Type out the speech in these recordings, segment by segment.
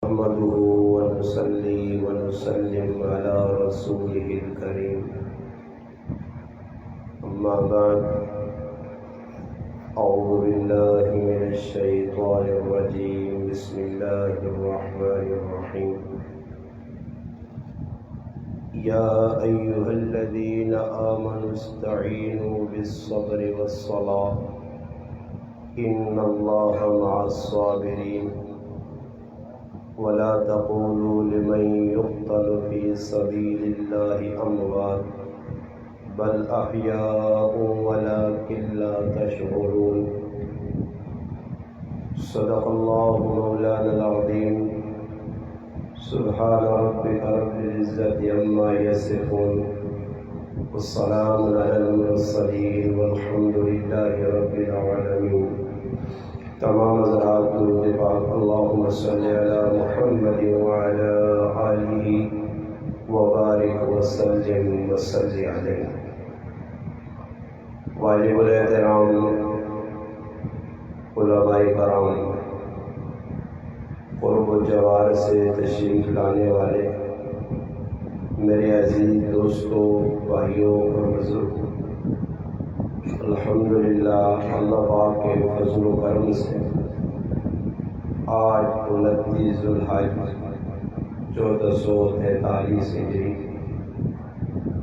نحمده ونصلي ونسلم على رسوله الكريم أما بعد أعوذ بالله من الشيطان الرجيم بسم الله الرحمن الرحيم يا أيها الذين آمنوا استعينوا بالصبر والصلاة إن الله مع الصابرين ولا تقولوا لمن يقتل في سبيل الله أموات بل أحياء ولكن لا تشعرون صدق الله مولانا العظيم سبحان ربك رب العزة عما يصفون والسلام على المرسلين والحمد لله رب العالمين. تمام حضرات درود پاک اللہم صلی علی محمد وعلی آلہ وبارک وسلم وصلی علیہ. واجب الاحترام علماء کرام، قرب و جوار سے تشریف لانے والے میرے عزیز دوستوں، بھائیوں اور بزرگ، الحمدللہ اللہ پاک کے فضل و کرم سے آج 29 ذوالحج 1443 ہجری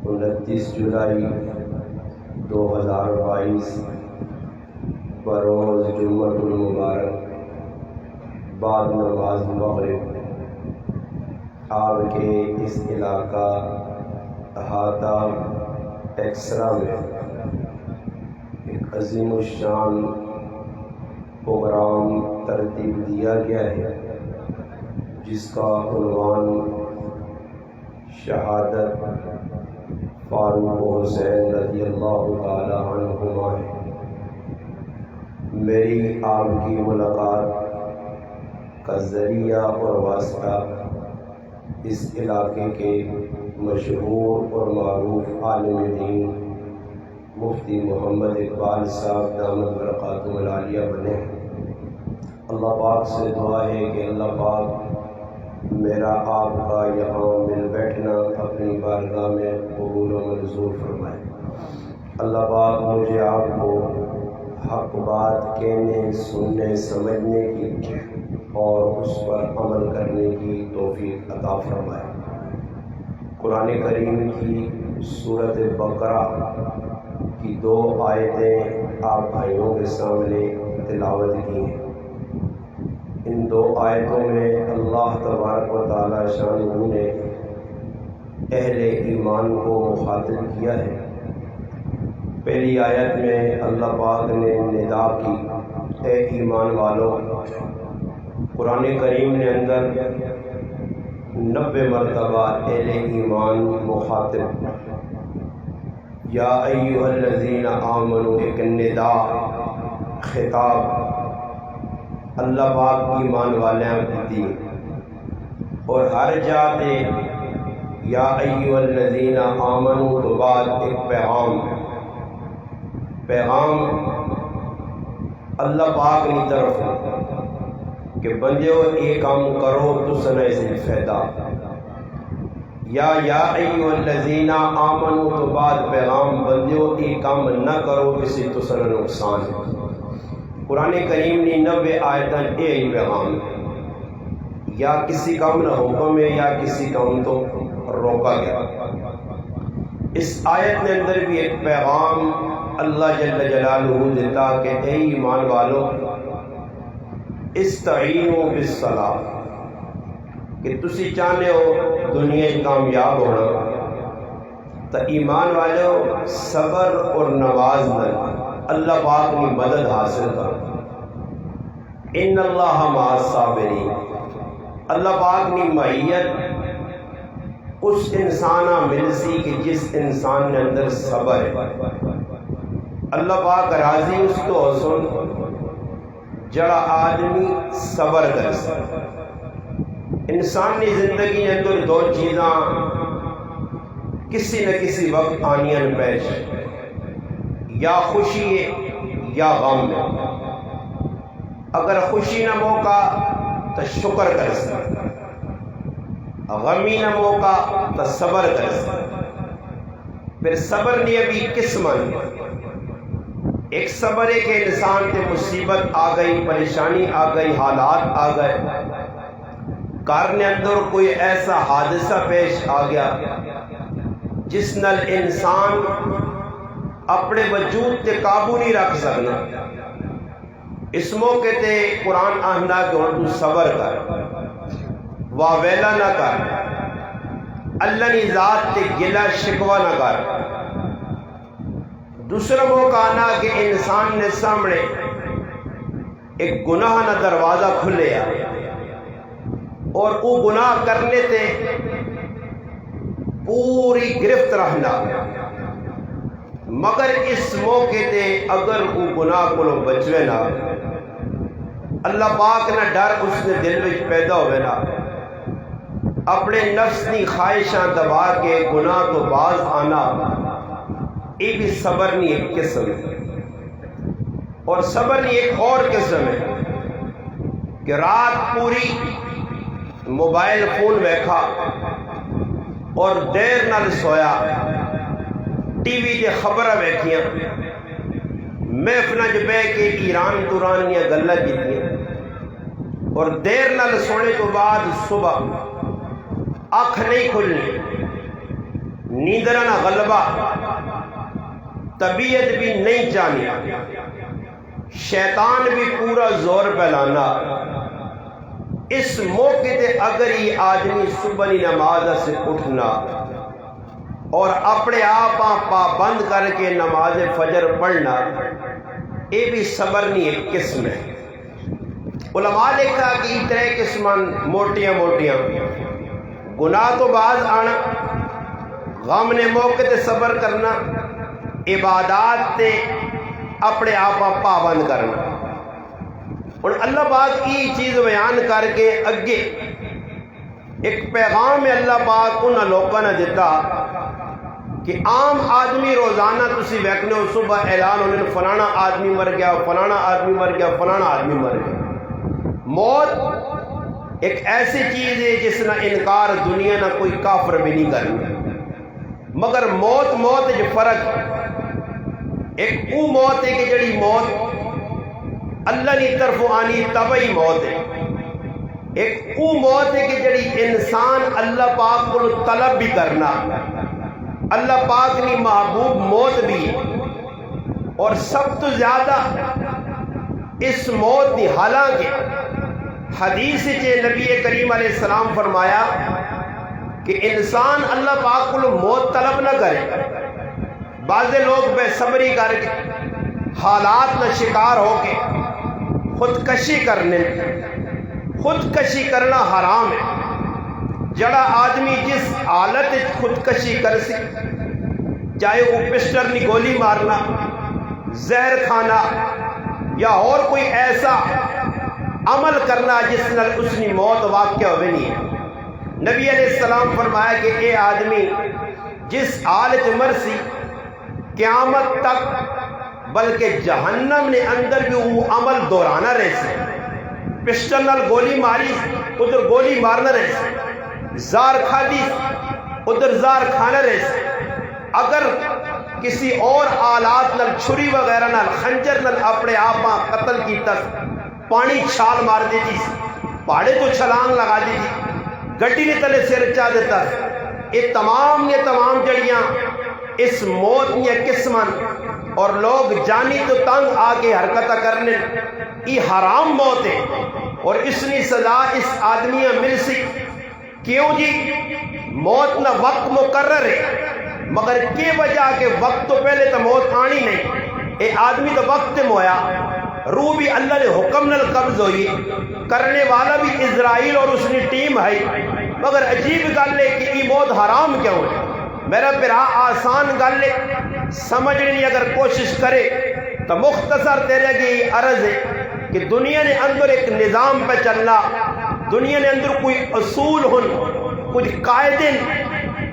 29 جولائی 2022 بروز جمعۃ المبارک بعد نماز مغرب آپ کے اس علاقہ احاطہ ٹیکسرا میں ایک عظیم الشان پروگرام ترتیب دیا گیا ہے جس کا عنوان شہادت فاروق حسین رضی اللہ تعالی عنہما ہے. میری آپ کی ملاقات کا ذریعہ اور واسطہ اس علاقے کے مشہور اور معروف عالم دین مفتی محمد اقبال صاحب دامت برکاتہ العالیہ بنے. اللہ پاک سے دعا ہے کہ اللہ پاک میرا آپ کا یہاں مل بیٹھنا اپنی بارگاہ میں قبول و منظور فرمائے. اللہ پاک مجھے آپ کو حق بات کہنے، سننے، سمجھنے کی اور اس پر عمل کرنے کی توفیق عطا فرمائے. قرآن کریم کی سورۃ بقرہ کی 2 آیتیں آپ بھائیوں کے سامنے تلاوت کی ہیں. ان 2 آیتوں میں اللہ تبارک و تعالی شانہ نے اہل ایمان کو مخاطب کیا ہے. پہلی آیت میں اللہ پاک نے ندا کی، اے ایمان والو. قرآن کریم نے اندر 90 مرتبہ اہل ایمان مخاطب، یا ایھا الذین آمنوا، ایک ندا، خطاب اللہ پاک ایمان والوں کو دی. اور ہر جاتے یا ایھا الذین آمنوا تو بعد ایک پیغام اللہ پاک کی طرف کہ بندیو ایک کام کرو تو سنے سے فائدہ. یا ایھا الذین آمنوا تو بعد پیغام بندیو ایک کام نہ کرو کسی تو سنے نقصان. قرآن کریم نے 90 آیتیں ایک پیغام، یا کسی کام نہ حکم ہے یا کسی کام تو روکا گیا. اس آیت کے اندر بھی ایک پیغام اللہ جل جلالہ دیتا کہ اے ایمان والو استعینوا بالصلاۃ، کہ تسی چاہتے ہو دنیا کامیاب ہونا تو ایمان والو صبر اور نواز میں اللہ پاک کی مدد حاصل کر. ان اللہ مع الصابرین، اللہ پاک کی معیت اس انسان مل سی کہ جس انسان کے اندر صبر ہے. اللہ پاک راضی اس تو حسن جڑا آدمی صبر کر سکے. انسان کی زندگی اندر 2 چیزاں کسی نہ کسی وقت آنیاں پیش، یا خوشی ہے یا غم ہے. اگر خوشی نہ موقع تو شکر کر سکتا. غمی نہ موقع تو صبر کر. پھر صبر نے ابھی قسم ایک صبر ہے کہ انسان تے مصیبت آ گئی، پریشانی آ گئی، حالات آ گئے، گھر نے اندر کوئی ایسا حادثہ پیش آ گیا جس نال انسان اپنے وجود تے قابو نہیں رکھ سکنا. اس موقع تے قرآن آہنا کہ ہن تو صبر کر، واویلا نہ کر، اللہ کی ذات تے گلہ شکوہ نہ کر. دوسرا موقع آنا کہ انسان نے سامنے ایک گناہ نہ دروازہ کھلیا اور وہ گناہ کرنے تے پوری گرفت رہنا، مگر اس موقع تے اگر وہ گناہ کو بچوے نا، اللہ پاک نہ ڈر اس نے دل میں پیدا ہوئے نا، اپنے نفس کی خواہشاں دبا کے گناہ تو باز آنا، یہ بھی صبر نہیں ایک قسم ہے. اور صبر نہیں ایک اور قسم ہے کہ رات پوری موبائل فون ویکھا اور دیر نال سویا، ٹی وی تے خبراں ویکھیاں، محفلاں چ بیٹھ کے ایران دوران دیاں گلاں کیتیاں، اور دیر نال سونے تو بعد صبح اکھ نہیں کھلنی، نیندراں نہ غلبہ، طبیعت بھی نہیں جانی، شیطان بھی پورا زور پھیلانا. اس موقع تے اگر یہ آدمی صبح کی نماز سے اٹھنا اور اپنے آپ پابند کر کے نماز فجر پڑھنا، یہ بھی صبر نہیں ایک قسم ہے. علماء نے کہا کہ یہ ترے قسم موٹیاں موٹیاں، گناہ تو باز آنا، غم نے موقع تے صبر کرنا، عبادات تے اپنے آپ پابند کرنا. اور اللہ پاک کی چیز بیان کر کے اگے ایک پیغام اللہ پاک ان لوگوں نے دیتا کہ عام آدمی روزانہ تسی ویکھنے ہو صبح اعلان ہونے فلانا آدمی مر گیا، فلانا آدمی مر گیا، فلانا آدمی مر گیا. موت ایک ایسی چیز ہے جس نہ انکار دنیا نہ کوئی کافر بھی نہیں کرنا، مگر موت جو فرق ہے. ایک او موت ہے کہ جڑی موت اللہ کی طرف آنی طبعی موت ہے، ایک او موت ہے کہ جڑی انسان اللہ پاک کو طلب بھی کرنا، اللہ پاک کی محبوب موت بھی ہے. اور سب تو زیادہ اس موت کی، حالانکہ حدیث چے نبی کریم علیہ السلام فرمایا کہ انسان اللہ پاک کو موت طلب نہ کرے. بعض لوگ بے صبری کر کے حالات نہ شکار ہو کے خودکشی کرنے، خودکشی کرنا حرام ہے. جڑا آدمی جس حالت خودکشی کر سی، چاہے وہ پسٹل کی گولی مارنا، زہر کھانا یا اور کوئی ایسا عمل کرنا جس نال اس کی موت واقع ہوئے نہیں ہے. نبی علیہ السلام فرمایا کہ اے آدمی جس حالت مرسی قیامت تک بلکہ جہنم نے اندر بھی وہ عمل دہرانا رہے سے. پسٹل نال گولی ماری ادھر گولی مارنا رہے سے، زار کھادی ادھر زار کھانا رہے سے. اگر کسی اور آلات نال چھری وغیرہ نال خنجر نال اپنے آپ قتل کیتا، پانی چھال مار دی تھی، پہاڑے تو چھلانگ لگا دی تھی، گڈی نے تلے سر چا دیتا. یہ تمام جڑیاں اس موت یا قسمن اور لوگ جانی تو تنگ آ کے حرکت کرنے، یہ حرام موت ہے. اور اس نے سزا اس آدمی مل سی. کیوں جی؟ موت نہ وقت مقرر ہے، مگر کی وجہ کہ وقت تو پہلے تو موت آنی نہیں. اے آدمی تو وقت مویا، روح بھی اللہ نے حکم نل قبض ہوئی، کرنے والا بھی اسرائیل اور اس کی ٹیم ہے. مگر عجیب گل ہے کہ یہ موت حرام کیوں ہے؟ میرا پیرا آسان گل ہے، سمجھنے کی اگر کوشش کرے تو مختصر تیرے کی عرض ہے کہ دنیا نے اندر ایک نظام پہ چلنا، دنیا نے اندر کوئی اصول ہن، کچھ قاعدے.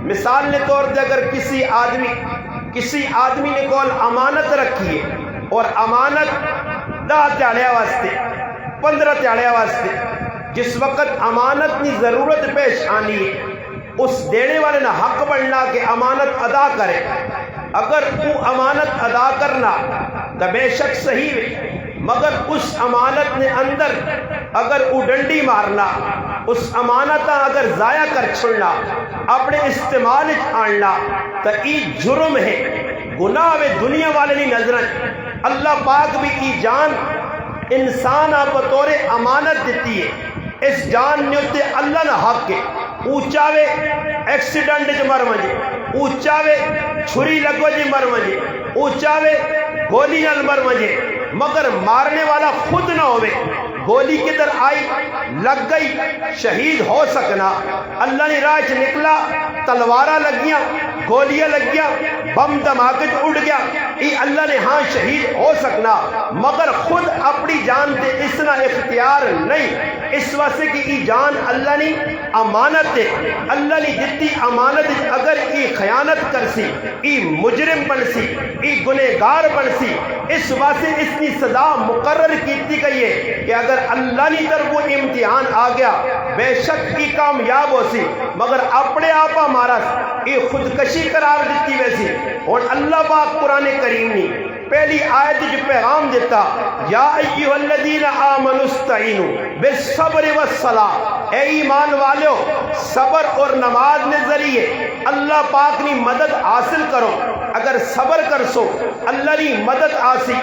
مثال کے طور پہ اگر کسی آدمی نے کول امانت رکھی ہے اور امانت 10 تیاڑیا واسطے، 15 تیاڑیا واسطے، جس وقت امانت کی ضرورت پیش آنی ہے اس دینے والے نہ حق بننا کہ امانت ادا کرے. اگر وہ امانت ادا کرنا تو بے شک صحیح ہے، مگر اس امانت نے اندر اگر وہ ڈنڈی مارنا، اس امانت اگر ضائع کر چھڑنا، اپنے استعمال آننا تو یہ جرم ہے، گناہ وے دنیا والے نہیں نظر. اللہ پاک بھی کی جان انسان بطور امانت دیتی ہے. اس جان نے اتنے اللہ نہ حق ہے. اونچا وے ایکسیڈنٹ چ مر وجے، اونچا وے چھری لگ وجے مر وجے، اونچا وے گولی نال مر وجے، مگر مارنے والا خود نہ ہوئے. گولی کدھر آئی لگ گئی شہید ہو سکنا، اللہ نے راہ چ نکلا تلوارا لگیاں، گولیاں لگیاں، بم دھماکے اڑ گیا، یہ اللہ نے ہاں شہید ہو سکنا، مگر خود اپنی جان تے اس نہ اختیار نہیں. اس واسطے کہ یہ جان اللہ نے امانت ہے، اللہ نے جتنی امانت اگر یہ خیانت کرسی، یہ مجرم بنسی، یہ گنہگار بنسی. اس واسطے اس کی سزا مقرر کیتی گئی ہے کہ اگر اللہ نے طرف وہ امتحان آ گیا بے شک کی کامیاب ہو سی، مگر اپنے آپ ہمارا یہ خودکشی قرار دیتی ویسی. اور اللہ پاک قرآن کریم نے پہلی آیت جو پیغام دیتا، یا ایھا الذین آمنوا استعینوا بالصبر والصلاۃ، اے ایمان والو صبر اور نماز کے ذریعے اللہ پاک کی مدد حاصل کرو. اگر صبر کر سو اللہ کی مدد آسی،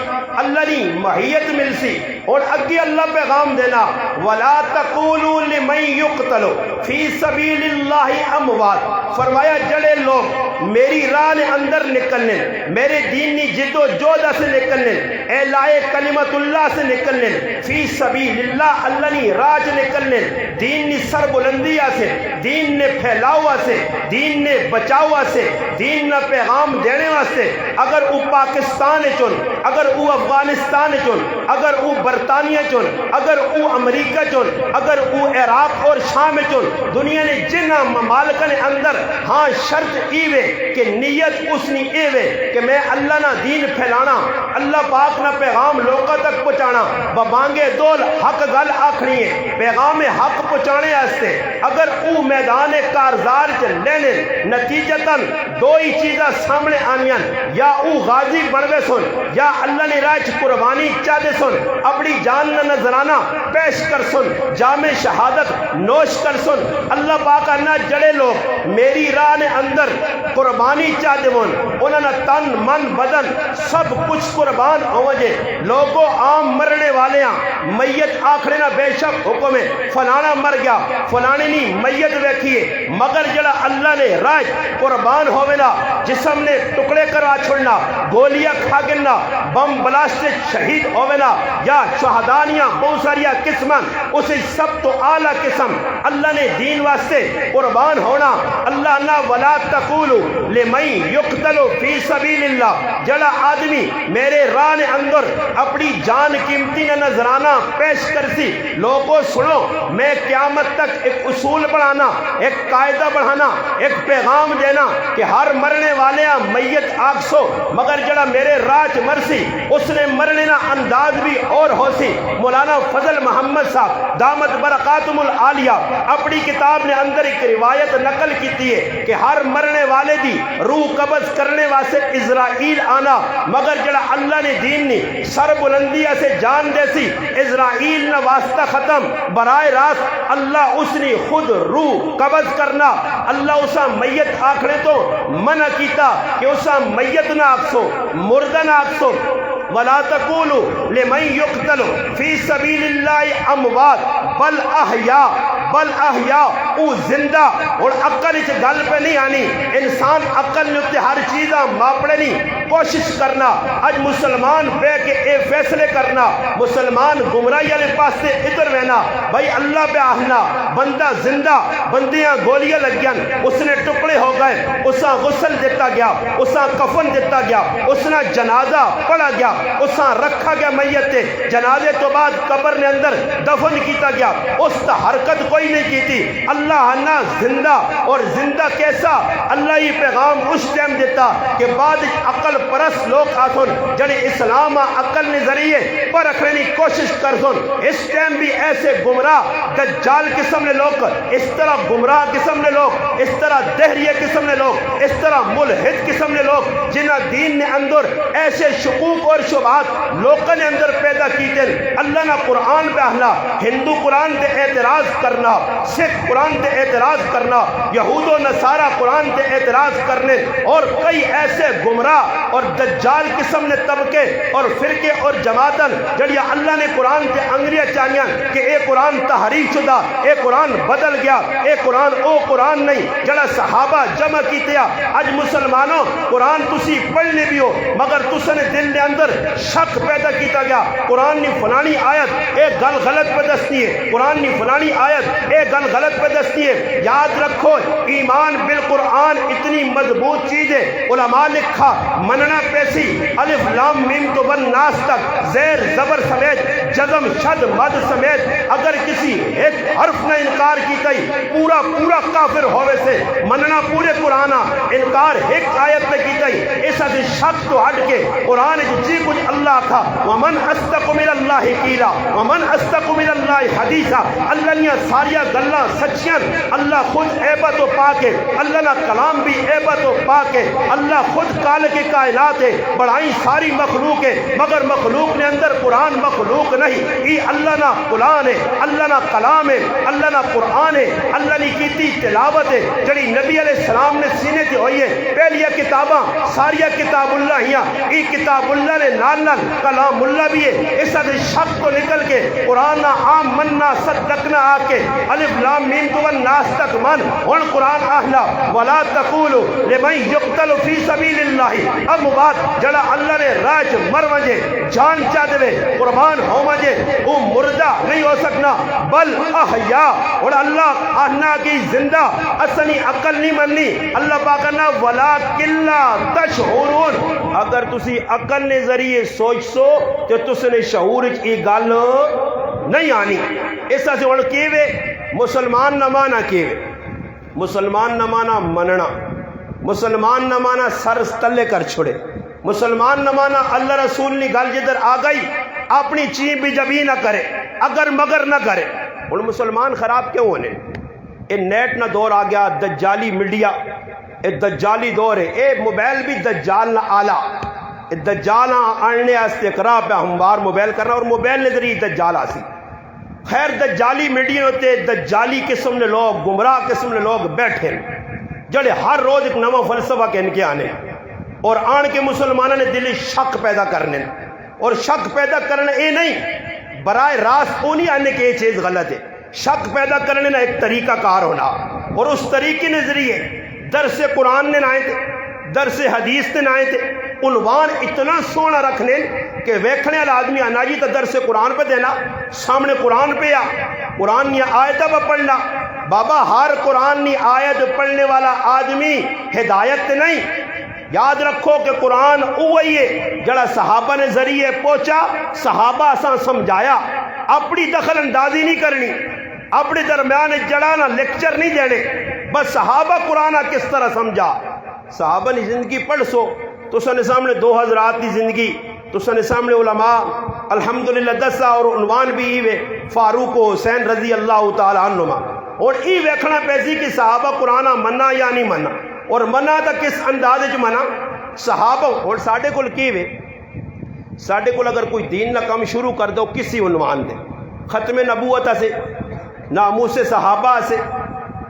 اللہ کی معیت مل سی. اور اگے اللہ پیغام دینا، ولا تقولوا لمن یقتل فی سبیل اللہ اموات، فرمایا جڑے لوگ میری راہ نے اندر نکلنے، میرے دین کی جد و جہد سے نکلنے، اعلائے کلمت اللہ سے نکلنے، فی سبیل اللہ اللہ نے راہ سے نکلنے، دین نے سر بلندی سے، دین نے پھیلاؤ سے، دین نے بچاؤ سے، دین نے پیغام دینے واسطے، اگر وہ پاکستان چن، اگر وہ افغانستان چن، اگر وہ برطانیہ چن، اگر وہ امریکہ چن، اگر وہ عراق اور شام چن، دنیا نے جن ممالک نے اندر ہاں شرط ایوے کہ نیت اس نے ایوے کہ میں اللہ نہ دین پھیلانا، اللہ پاک نہ پیغام لوگوں تک پہنچانا، بانگے دول حق گل آکھنی ہے، پیغام حق پہنچانے واسطے اگر او میدان کارزار چ لینے نتیجتاً دو ہی چیزاں سامنے آنیاں، یا او غازی بنوے سن یا اللہ نے راہ قربانی چاہتے سن، اپنی جان نہ نذرانہ پیش کر سن، جام شہادت نوش کر سن. اللہ پاک نہ جڑے لوگ میری راہ نے اندر قربانی چاہتے ون، انہوں نے تن من بدن سب کچھ قربان ہو جے. لوگوں عام مرنے والے ہیں، میت آخرے نہ بے شک حکم ہے فلانا مر گیا، فلانے نہیں میت ویکھیے، مگر جڑا اللہ نے راہ قربان ہوئے نا، جسم نے ٹکڑے کروا چھوڑنا، گولیاں کھا گنا، بم بلاسٹ شہید ہوئے نا، یا شہدانیاں بہت ساریاں قسماں، اسے سب تو اعلیٰ قسم اللہ نے دین واسطے قربان ہونا. اللہ نہ ولا تقولوا لمن یقتل فی سبیل اللہ، جڑا آدمی میرے راہ نے اندر اپنی جان قیمتی نہ نذرانہ پیش کرسی. لوگوں سنو، میں قیامت تک ایک اصول بڑھانا، ایک قاعدہ بڑھانا، ایک پیغام دینا کہ ہر مرنے والے میت آگ سو، مگر جڑا میرے راج مرسی اس نے مرنے نا انداز بھی اور ہو سی. مولانا فضل محمد صاحب دامت برکاتہم العالیہ اپنی کتاب نے اندر ایک روایت نقل کیتی ہے کہ ہر مرنے والے دی روح قبض کرنے واسطے اسرائیل آنا، مگر جڑا اللہ نے دین نے سر بلندی سے جان دے سی، اسرائیل نہ واسطہ ختم، براہ راست اللہ اس نے خود روح قبض کرنا. اللہ اسا میت آکھنے تو منع کیتا کہ اسا میت نہ آکسو، مردہ نہ آکسو. ولا تقولوا لمن يقتل في سبيل الله اموات بل احیاء او زندہ. اور عقل اس گل پہ نہیں آنی، انسان عقل نے ہر چیز ماپڑے نہیں کوشش کرنا. اج مسلمان بے کے اے فیصلے کرنا، مسلمان گمراہی والے پاس سے ادھر رہنا، بھائی اللہ پہ آہنا بندہ زندہ، بندیاں گولیاں لگیاں، اس نے ٹکڑے ہو گئے، اسا غسل دیتا گیا، اسا کفن دیتا گیا، اس نے جنازہ پڑھا گیا، اسا رکھا گیا میت تے، جنازے تو بعد قبر نے اندر دفن کیتا گیا، اس تا حرکت کوئی نہیں کی تھی. اللہ اللہ نہ زندہ اور زندہ کیسا اللہ یہ پیغام اس ٹائم دیتا کہ بعد عقل پرست لوگ آسن جڑے اسلام عقل نے ذریعے پر رکھنے کی کوشش کر سن اس ٹائم بھی ایسے گمراہ دجال قسم نے لوگ اس طرح گمراہ قسم نے لوگ اس طرح دہریے قسم نے لوگ اس طرح ملحد قسم نے لوگ جنہ دین نے اندر ایسے شکوک اور شبہات لوگوں نے اندر پیدا کی دن اللہ نہ قرآن پہ اہلا ہندو قرآن پہ اعتراض کرنا سکھ قرآن پہ اعتراض کرنا یہود و نصارہ قرآن پہ اعتراض کرنے اور کئی ایسے گمراہ اور دجال قسم نے طبقے اور فرقے اور جماعتن جڑیا اللہ نے قرآن پہ انگریاں چاہیاں کہ اے قرآن تحریف شدہ اے قرآن بدل گیا اے قرآن او قرآن نہیں جڑا صحابہ جمع کیتیا اج مسلمانوں قرآن تسی پڑھنے بھی ہو مگر تس نے دل کے اندر شک پیدا کیتا گیا قرآن نے فلانی آیت اے گل غلط پہ دستی ہے قرآن نے فلانی آیت اے گل غلط پہ دستی ہے یاد رکھو ایمان بالقرآن اتنی مضبوط چیز ہے علماء لکھا مننا پیسی الف لام میم تو بن ناس تک زیر زبر سمیت جزم شد مد سمیت اگر کسی ایک حرف نے انکار کی گئی پورا پورا کافر ہوئے سے مننا پورے قرآن انکار ایک آیت میں کی گئی ایسا سے شک تو ہٹ کے قرآن جی کچھ اللہ تھا ومن استق من اللہ قیلا ومن استق من اللہ حدیثا اللہ نے ساریا گلاں سچیاں اللہ خود عیبت و پاک ہے اللہ نہ کلام بھی عیبت و پاک ہے اللہ خود خالق کائنات ہے بڑائی ساری مخلوق ہے مگر مخلوق نے اندر قرآن مخلوق نہیں یہ اللہ نہ قرآن ہے اللہ نہ کلام ہے اللہ نہ قرآن ہے اللہ نے کیتی تلاوت ہے جڑی نبی علیہ السلام نے سینے تے ہوئی ہے پہلی کتاباں ساریا کتاب اللہ ہیاں یہ کتاب اللہ نے نال نال کلام اللہ بھی ہے اس سے شک تو نکل کے قرآن عام مننا صدقنا آ کے الف لام میم تو والناس تک من ہن قرآن اہلا ولا تقولوا لمن يقتل في سبيل الله اب بات جڑا اللہ نے راج مر وجے جان چا دے قربان ہو وجے وہ مردہ نہیں ہو سکنا بل احیا اور اللہ احنا کی زندہ اسنی عقل نہیں مننی اللہ پاک نا ولا کلا تشعرون اگر تسی عقل نے ذریعے سوچ سو تو تس نے شعور کی گل نہیں آنی ایسا سے ہن کیوے مسلمان نہ مانا کیوے مسلمان نہ مانا مننا مسلمان نہ مانا سر تلے کر چھڑے مسلمان نہ مانا اللہ رسول نے گل جدھر آ گئی اپنی چین بھی جبی نہ کرے اگر مگر نہ کرے ہن مسلمان خراب کیوں ہونے اے نیٹ نہ دور آ گیا دجالی میڈیا اے دجالی دور ہے اے موبائل بھی دجال نہ آلہ اے دجال آنے آستے اقرا پہ ہموار موبائل کرنا اور موبائل نے ذریعے دجال آسی خیر دجالی میڈیا ہوتے دجالی قسم نے لوگ گمراہ قسم نے لوگ بیٹھے جڑے ہر روز ایک نواں فلسفہ کے ان کے آنے اور آن کے مسلمانوں نے دلی شک پیدا کرنے اور شک پیدا کرنا اے نہیں برائے راست وہ نہیں آنے کہ یہ چیز غلط ہے شک پیدا کرنے نہ ایک طریقہ کار ہونا اور اس طریقے نے ذریعے درس قرآن نے نہ آئے تھے درس حدیث نے نہ آئے تھے عنوان اتنا سونا رکھنے کہ ویکھنے والا آدمی آنا جی تو درس قرآن پہ دینا سامنے قرآن پہ آ قرآن یہ آیتہ پہ پڑھنا بابا ہر قرآن کی آیت پڑھنے والا آدمی ہدایت نہیں یاد رکھو کہ قرآن وہی ہے جڑا صحابہ نے ذریعے پہنچا صحابہ اساں سمجھایا اپنی دخل اندازی نہیں کرنی اپنے درمیان جڑانا لیکچر نہیں دینے بس صحابہ قرآن کس طرح سمجھا صحابہ نے زندگی پڑھ سو تو سنے سامنے دو حضرات کی زندگی تو سنے سامنے علماء الحمدللہ دسا اور عنوان بھی ایوے فاروق و حسین رضی اللہ تعالی عنہما اور ای ویکھنا پیسی کہ صحابہ قرآن منا یا نہیں منا اور منا تا کس انداز جو منا صحابہ اور ساڑھے کل کیوے ساڑھے کل اگر کوئی دین نہ کم شروع کر دو کسی عنوان دے ختم نبوت سے ناموس صحابہ سے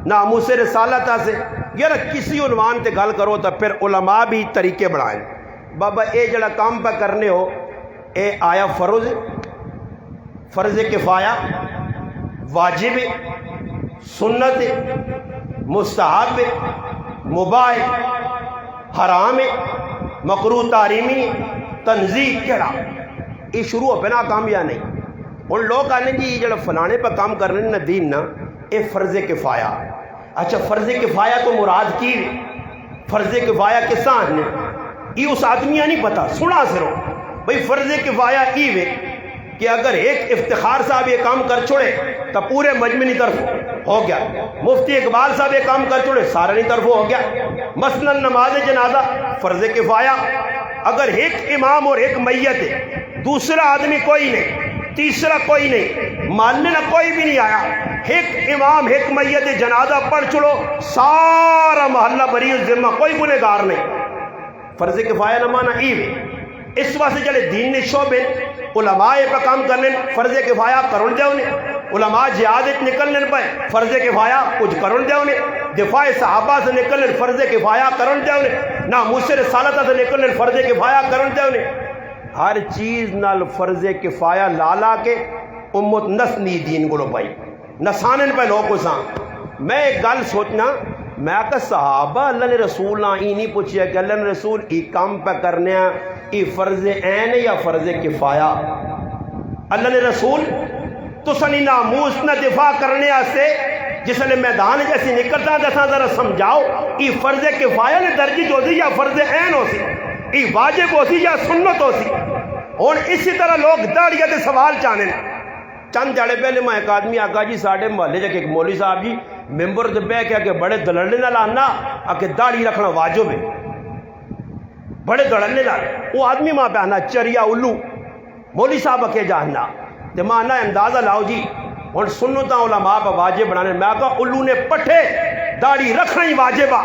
ناموس رسالت سے یار کسی عنوان تے گل کرو تو پھر علماء بھی طریقے بڑھائیں بابا اے جڑا کام پہ کرنے ہو اے آیا فرض کفایہ واجب سنت مستحب مباح حرام مکروہ تحریمی تنزیہ کہڑا یہ شروع ہو پہ نا کام یا نہیں اور لوگ آنے جی جڑا فلانے پہ کام کرنے نا دین نا اے فرض کفایہ اچھا فرض کفایہ تو مراد کی فرض کفایہ کسان نے یہ اس آدمیہ نہیں پتا سنا سرو بھئی فرض کفایہ ای وے کہ اگر ایک افتخار صاحب یہ کام کر چھوڑے تو پورے مجمع طرف ہو گیا، مفتی اقبال صاحب یہ کام کر چھوڑے سارا نہیں طرف ہو گیا۔ مثلا نماز جنازہ فرض کفایہ، اگر ایک امام اور ایک میت ہے، دوسرا آدمی کوئی نہیں، تیسرا کوئی نہیں، ماننے نہ کوئی بھی نہیں آیا، ایک امام ایک میت جنازہ پڑھ چھوڑو، سارا محلہ بری ذمہ، کوئی گنہگار نہیں۔ فرض کفایہ نہ مانا ایوے اس واسطے جڑے دین نے شعبے علماء پہ کام کرنے فرض کفایہ کرن دے انہیں، علماء جہاد نکلنے پہ فرض کفایہ کچھ کرن دے انہیں، دفاع صحابہ سے نکلنے فرض کفایہ کرن دے انہیں، ناموس رسالت سے نکلنے فرض کفایہ کرن دے انہیں۔ ہر چیز نال فرض کفایہ لالا کے امت نسنی دین گلو پائی نسانن پہ لوگ سان۔ میں ایک گل سوچنا، میں کہ صحابہ اللہ نے رسول نہ ہی نہیں پوچھیا کہ اللہ نے رسول ای کام پہ کرنے ہیں ای فرض عین یا فرض کفایہ؟ اللہ نے رسول تو سنی ناموس نہ دفاع کرنے آسے جس نے میدان جیسی نکلتا جیسا ذرا سمجھاؤ ای فرض کفایہ نے درجی جو دی یا فرض عین ہو سی، ای واجب ہو سی یا سنت ہو سی۔ اور اسی طرح لوگ داڑیاں دے سوال چاہنے۔ چند جڑے پہلے میں ایک آدمی آقا جی ساڑھے محلے جا کے ایک مولوی صاحب جی ممبر دے بے کیا کہ بڑے دلڑنے نہ لانا کہ داڑھی رکھنا واجب ہے، بڑے دلڑنے لانا۔ وہ آدمی ماں پہ آنا چریا الو مولوی صاحب کے جاننا تے ماں آنا اندازہ لاؤ جی اور سنتا علماء پہ واجب بنانے۔ میں کہا الو نے پٹھے داڑھی رکھنا ہی واجب آ،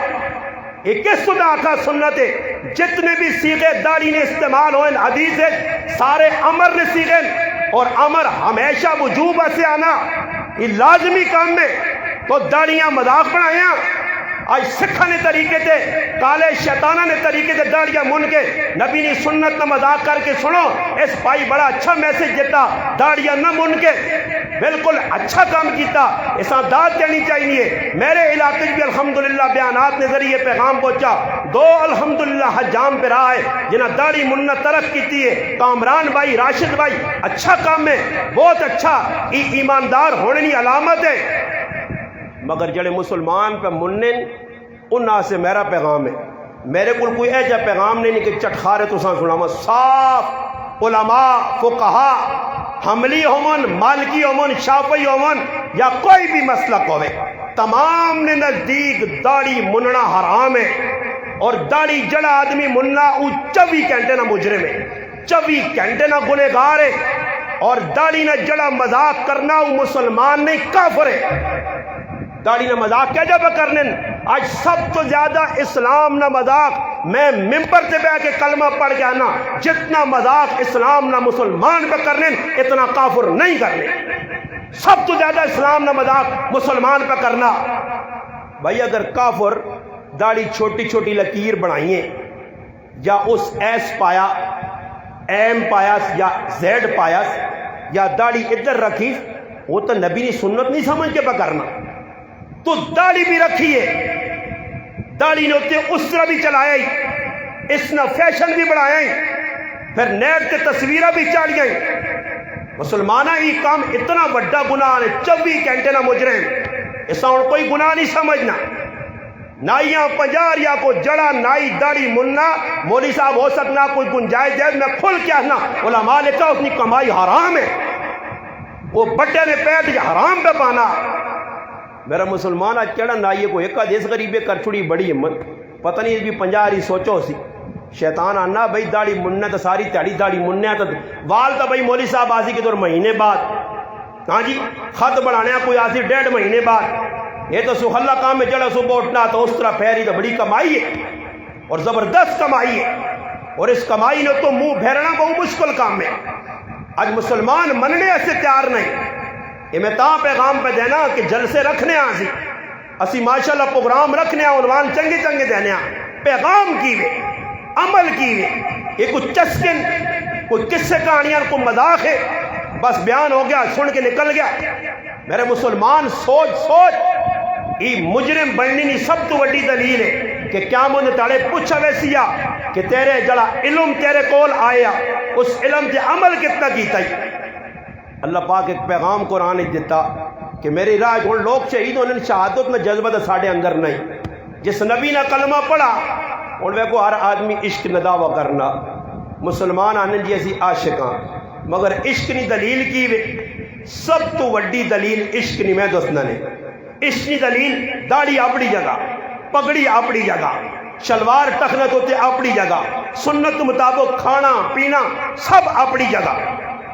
ایک اس سنہ آقا سنت ہے، جتنے بھی سیغے داڑھی نے استعمال ہوئے حدیث ہے سارے امر نے سیغے، اور امر ہمیشہ وجوب سے آنا یہ لازمی کام میں۔ تو داڑیاں مذاق بنایا آج سکھا نے طریقے تے کالے شیطانہ نے طریقے تے داڑیاں من کے نبی نے سنت نہ مذاق کر کے سنو، اس بھائی بڑا اچھا میسج دیتا، داڑیاں نہ من کے بالکل اچھا کام کیتا، اساں داد دینی چاہیے۔ میرے علاقے بھی الحمدللہ بیانات کے ذریعے پیغام پہنچا، دو الحمدللہ حجام پہ رہا ہے جنہاں داڑھی منت ترک کیتی ہے، کامران بھائی راشد بھائی، اچھا کام ہے، بہت اچھا، ایماندار ہونے کی علامت ہے۔ مگر جڑے مسلمان پہ منن انہاں سے میرا پیغام ہے، میرے کو کوئی ایجا پیغام نہیں کہ چٹخارے تو سان سناما، صاف علماء فقہا حملی ہومن مالکی ہومن شافعی ہومن یا کوئی بھی مسلک ہوئے تمام نے نزدیک داڑھی مننا حرام ہے، اور داڑھی جڑا آدمی مننا وہ 24 گھنٹے نہ مجرم ہے، 24 گھنٹے نہ گنہگار ہے، اور داڑھی نہ جڑا مذاق کرنا وہ مسلمان نہیں کافر ہے۔ داڑھی نہ مذاق کیا جب کرنے آج سب تو زیادہ اسلام نہ مذاق میں ممبر سے بیٹھ کے کلمہ پڑھ کے آنا، جتنا مذاق اسلام نہ مسلمان پہ کرنے اتنا کافر نہیں کرنے۔ سب تو زیادہ اسلام نہ مذاق مسلمان پہ کرنا۔ بھائی اگر کافر داڑھی چھوٹی چھوٹی لکیر بنائیے یا اس ایس پایا ایم پایا یا زیڈ پایا یا داڑھی ادھر رکھی، وہ تو نبی نے سنت نہیں سمجھ کے پہ کرنا۔ تو داڑھی بھی رکھیے، داڑھی نے اتنے اسرا بھی چلایا ہی، اس نے فیشن بھی بڑھایا ہی، پھر نیٹ کے تصویرہ بھی چاڑیا ہی۔ مسلمانہ یہ کام اتنا بڑا گناہ ہے، 24 گھنٹے نہ مجرم، ایسا ان کوئی گناہ نہیں سمجھنا۔ نائیاں پنجاریا کو جڑا نائی داڑھی مننا مولوی صاحب ہو سکنا کوئی گنجائش جائز میں کھل کیا نا، علماء نے کہا اتنی کمائی حرام ہے، وہ بٹے نے پیٹ حرام پہ پانا۔ میرا مسلمان آج کہڑا نائیے کو ایک دیس غریبے کر چھڑی بڑی ہمت، پتہ نہیں بھی پنجاری سوچو سی شیطان آنا بھائی داڑھی مننا تو ساری تیڑی داڑھی مننا تو وال تو بھائی مولوی صاحب آسی کے دور مہینے بعد، ہاں جی خط بڑھانے کوئی آسی 1.5 مہینے بعد، یہ تو سخلہ کام میں جڑا صبح اٹھنا تو اس طرح پھیری تو بڑی کمائی ہے اور زبردست کمائی ہے، اور اس کمائی نے تو منہ پھیرنا بہت مشکل کام ہے۔ آج مسلمان مننے سے تیار نہیں۔ یہ میں تا پیغام پہ دینا کہ جلسے رکھنے آسی اسی ماشاءاللہ پروگرام رکھنے عنوان چنگے چنگے دینے پیغام کیوے عمل کیوے، یہ کچھ چسکن کوئی قصے کہانیاں کو مذاق ہے بس بیان ہو گیا سن کے نکل گیا۔ میرے مسلمان سوچ یہ مجرم بننے کی سب تو بڑی دلیل ہے کہ کیا من تاڑے پوچھا ویسیا کہ تیرے جڑا علم تیرے کول آیا اس علم سے عمل کتنا کیتا ہی۔ اللہ پاک ایک پیغام قرآن دیتا کہ میری راہ جو لوگ شہید ہونے شہادت میں جذبہ تو ساڑھے اندر نہیں، جس نبی نے کلمہ پڑھا ان کو ہر آدمی عشق نہ دعویٰ کرنا، مسلمان آنے جی اسی عاشقاں مگر عشق نہیں دلیل کی وے سب تو وڈی دلیل عشق نہیں میں دسنا نے عشق نہیں دلیل داڑھی اپنی جگہ پگڑی اپنی جگہ شلوار ٹخنت ہوتے اپنی جگہ سنت مطابق کھانا پینا سب اپنی جگہ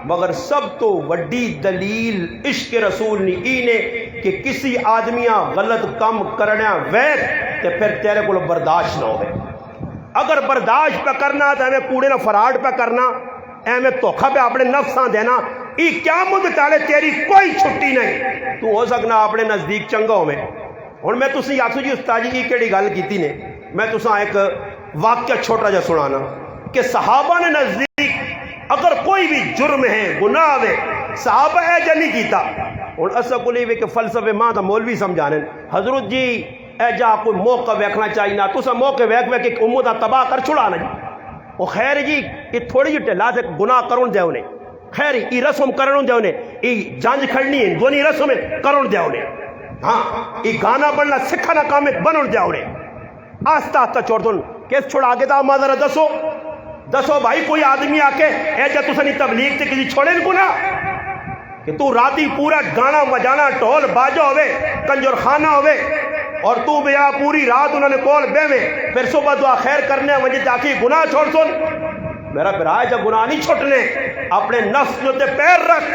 مگر سب تو وڈی دلیل عشق رسول نہیں اینے کہ کسی آدمیاں غلط کام کرنا وید تے پھر تیرے کو برداشت نہ ہوئے اگر برداشت پہ کرنا تو ہمیں کوڑے نہ فراڈ پہ کرنا ایویں دھوکھا پہ اپنے نفساں دینا ای قیامت تالے تیری کوئی چھٹی نہیں تو ہو سکنا اپنے نزدیک چنگا ہوئے اور میں تسی آسو جی استاد جی کیڑی گل کیتی نے میں تساں ایک واقعہ چھوٹا جا سنانا کہ صحابہ نے نزدیک اگر کوئی بھی جرم ہے گناہ ہے صحابہ اے جا نہیں کیتا اور اسا کو لیے کہ فلسفے ماں دا مولوی سمجھانے حضرت جی اے جا کوئی موقع ویکھنا چاہیے نا تسا موقع ویکھ کے امت دا تباہ کر چھڑانا جی وہ خیر جی یہ تھوڑی جی ٹھلا سے گناہ کرن دے انہیں خیر ای رسم کرن دے انہیں ای جانج کھڑنی ہے دونی رسم کرن دے انہیں ہاں ای گانا بننا سکھانا کام بنن دے انہیں آستہ آستہ چھوڑ دن کیس چھوڑا آگے دا مادر دسو بھائی کوئی آدمی آکے اے جا تو سنی تبلیغ تے کسی چھوڑے نہیں گناہ کہ تو راتی پورا گانا مجانا ٹھول باجا ہوئے کنجر خانہ ہوئے اور تو بیا پوری رات انہوں نے کول بے میں پھر صبح دعا خیر کرنے وجہ تاکہ گناہ چھوڑ سن میرا پھر آئے جا گناہ نہیں چھوٹنے اپنے نفس جو تے پیر رکھ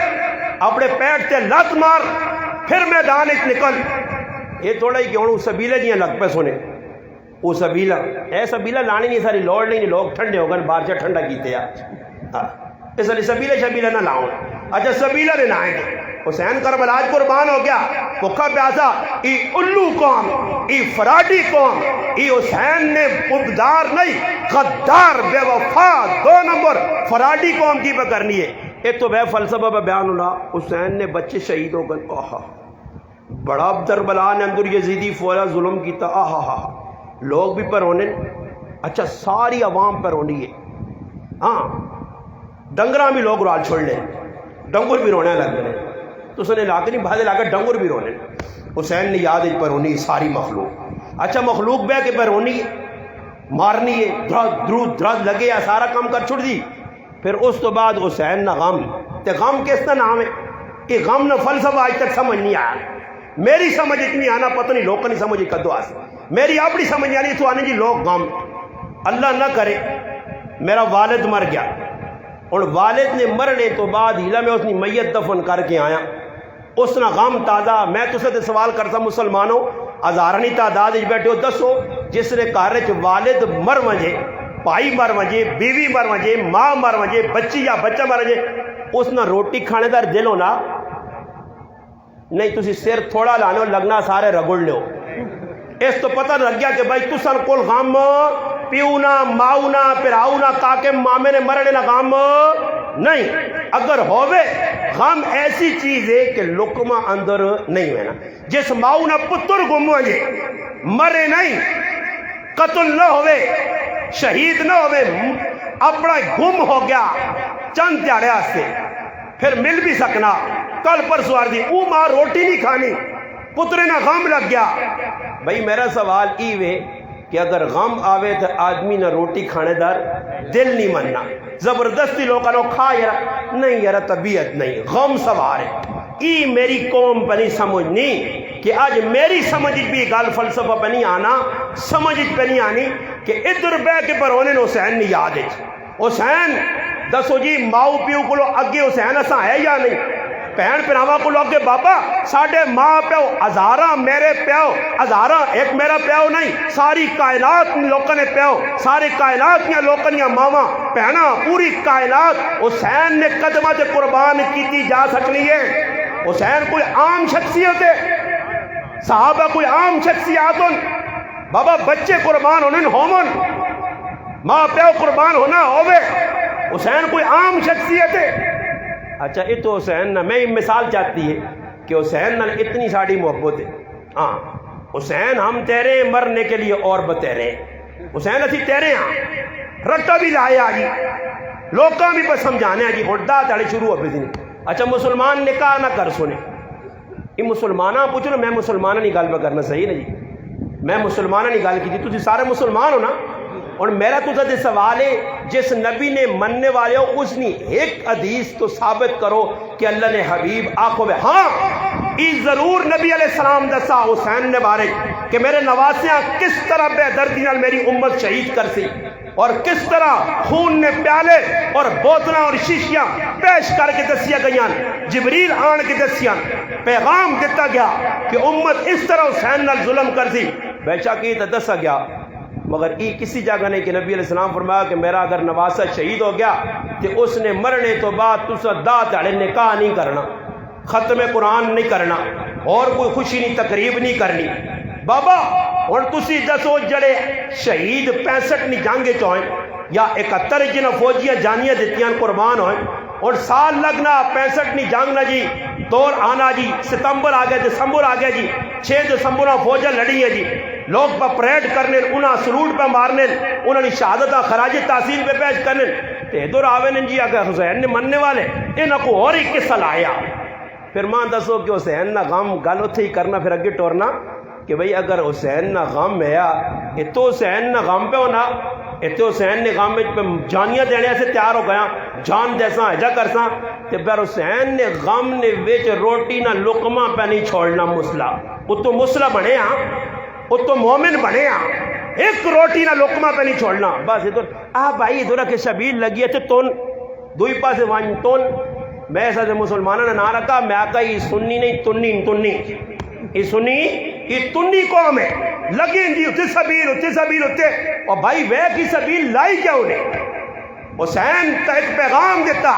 اپنے پیر تے لت مار پھر میدان ایک نکل یہ تھوڑا ہی کہ انہوں سبیلے دیاں لگ پہ سنے وہ سبیلہ اے سبیلہ لانی نہیں ساری لوڑ نہیں لوگ ٹھنڈے ہو گئے باہر سے ٹھنڈا کیتے ہیں اس لیے سبیلہ نہ لاؤں اچھا سبیلہ نے لائیں گے حسین کربلا آج قربان ہو گیا بھوکا پیاسا ای الو قوم ای فراڈی قوم ای حسین نے مبدار نہیں غدار بے وفا 2 نمبر فراڈی قوم کی پہ کرنی ہے یہ تو بے فلسفہ پہ بیان ہونا حسین نے بچے شہید ہو گئے آہا بڑا دربلا نے اندر یزیدی فولا ظلم کیتا آہا لوگ بھی پر ہونے اچھا ساری عوام پر ہونی ہے ہاں ڈنگراں بھی لوگ رال چھوڑ لیں ڈنگر بھی رونے لگ گئے تو اس نے لاکھ نہیں بھادے لاکھ ڈنگر بھی رونے حسین نے یاد پر ہونی ساری مخلوق اچھا مخلوق بے کے پر ہونی ہے مارنی ہے درود درد لگے یا سارا کام کر چھوڑ دی پھر اس تو بعد حسین نہ غم تے غم کس طرح نام ہے کہ غم نہ فلسفہ آج تک سمجھ نہیں آیا میری سمجھ اتنی آنا پتہ نہیں لوگ نہیں سمجھ کدو آس میری اپنی سمجھ آنی تو آنے جی لوگ غم اللہ نہ کرے میرا والد مر گیا اور والد نے مرنے تو بعد ہیلا میں اس نے میت دفن کر کے آیا اس نے غم تازہ میں تو سے سوال کرتا مسلمانوں ہزارانی تعداد بیٹھے ہو دسو جس نے کہا کہ والد مر وجے بھائی مر وجے بیوی مر وجے ماں مر وجے بچی یا بچہ مر وجے اس نے روٹی کھانے دار دل ہونا نہیں تسی سر تھوڑا لانے لگنا سارے رگڑ لو اس تو پتہ لگ گیا کہ بھائی تسن کول غم پیونا ماؤنا پراؤنا تاکہ مامے نے مرنے نہ غم نہیں اگر ہوئے غم ایسی چیز ہے کہ لقمہ اندر نہیں ہونا جس ماؤنا پتر گم ہوئے مرے نہیں قتل نہ ہوئے شہید نہ ہوئے اپنا گم ہو گیا چند دیاڑے سے پھر مل بھی سکنا کل پر سوار دی او ماں روٹی نہیں کھانی پترے نہ غم لگ گیا بھائی میرا سوال ایوے کہ اگر غم آوے تو آدمی نہ روٹی کھانے دار دل نہیں مننا زبردستی لوگوں نے کھا یار نہیں یار طبیعت نہیں غم سوار ہے ای میری قوم پہ نہیں سمجھنی کہ آج میری سمجھ بھی گال فلسفہ پہ نہیں آنا سمجھ پہ نہیں آنی کہ ادھر بے کے پر ہونے حسین نہیں یاد ہے حسین دسو جی ماؤ پیو کو لو اگے حسین ایسا ہے یا نہیں پہن پراوا کو لوگ بابا ساڑھے ماں پیو ہزارہ میرے پیو ہزارہ ایک میرا پیو نہیں ساری کائنات لوگوں نے پیو سارے کائنات یا لوگوں نے ماما پہنا پوری کائنات حسین نے قدمہ سے قربان کیتی جا سکنی ہے حسین کوئی عام شخصیت ہے صحابہ کوئی عام شخصیات بابا بچے قربان ہونے ہومن ماں پیو قربان ہونا ہوئے حسین کوئی عام شخصیت ہے اچھا یہ تو حسین نہ میں مثال چاہتی ہے کہ حسین نہ اتنی ساڑی محبت ہے ہاں حسین ہم تیرے مرنے کے لیے اور بتیرے حسین اسی تیرے ہاں رٹا بھی لائے آگی لوگاں بھی بس سمجھانے آگی اڑدا تاڑی شروع ہو بھی اچھا مسلمان نکاح نہ کر سنے یہ مسلمانہ پوچھو نا میں مسلمانہ نہیں گل پہ کرنا صحیح نا جی میں مسلمانہ نہیں گل کی تھی تسی سارے مسلمان ہو نا اور میرا تو سے سوال ہے جس نبی نے مننے والے ہو اس نے ایک حدیث تو ثابت کرو کہ اللہ نے حبیب آنکھوں میں ہاں ای ضرور نبی علیہ السلام دسا حسین نے بارے کہ میرے نواسیاں کس طرح بے دردی نال میری امت شہید کر سی اور کس طرح خون نے پیالے اور بوتلاں اور شیشیاں پیش کر کے دسیا گئیاں جبریل آن کے دسیاں پیغام دیتا گیا کہ امت اس طرح حسین نال ظلم کر سی بے شک یہ تو دسا گیا مگر ای کسی جگہ نہیں کہ نبی علیہ السلام فرمایا کہ میرا اگر نواسا شہید ہو گیا کہ اس نے مرنے تو بعد تسا دا تاڑے نکاح نہیں کرنا ختم قرآن نہیں کرنا اور کوئی خوشی نہیں تقریب نہیں کرنی بابا اور تسی دسو جڑے شہید 65 نہیں جانگے چوئیں یا 71 جنہ فوجیاں جانیاں دیتیاں قربان ہوئیں اور سال لگنا 65 نہیں جانگنا جی دور آنا جی ستمبر آ گیا دسمبر آ گیا جی 6 دسمبر فوجیں لڑی ہیں جی لوگ پہ پریڈ کرنے انہاں سلوٹ پہ مارنے انہوں نے شہادتہ خراج تحصیل پہ پیش کرنے تے ادھر آوے جی اگر حسین نے مننے والے انہاں کو اور ایک قصہ لایا پھر ماں دسو کہ حسین نہ غم گل اتھے ہی کرنا پھر اگے ٹورنا کہ بھئی اگر حسین نہ غم ہے یہ تو حسین نہ غم پہ ہونا یہ تو حسین نے غم پہ جانیاں دینے سے تیار ہو گیا جان دیساں ایجا کرساں کہ پھر حسین نے غم نے ویچ روٹی نہ لقمہ پہ نہیں چھوڑنا مسلح وہ تو مسلح بنے ہاں وہ تو مومن بنے ہاں ایک روٹی نہ لقمہ پہ نہیں چھوڑنا بس ادھر بھائی ادھر کہ شبیل لگی ہے تون دوئی پاسے وان تون میں ایسا سے مسلمانوں نے نہ رکھا میں آقا یہ سنی نہیں تنی یہ سنی یہ تنی قوم ہے لگیں جی اتھے سبیل اتھے اور بھائی وہ کی سبیل لائی کیا انہیں حسین کا ایک پیغام دیتا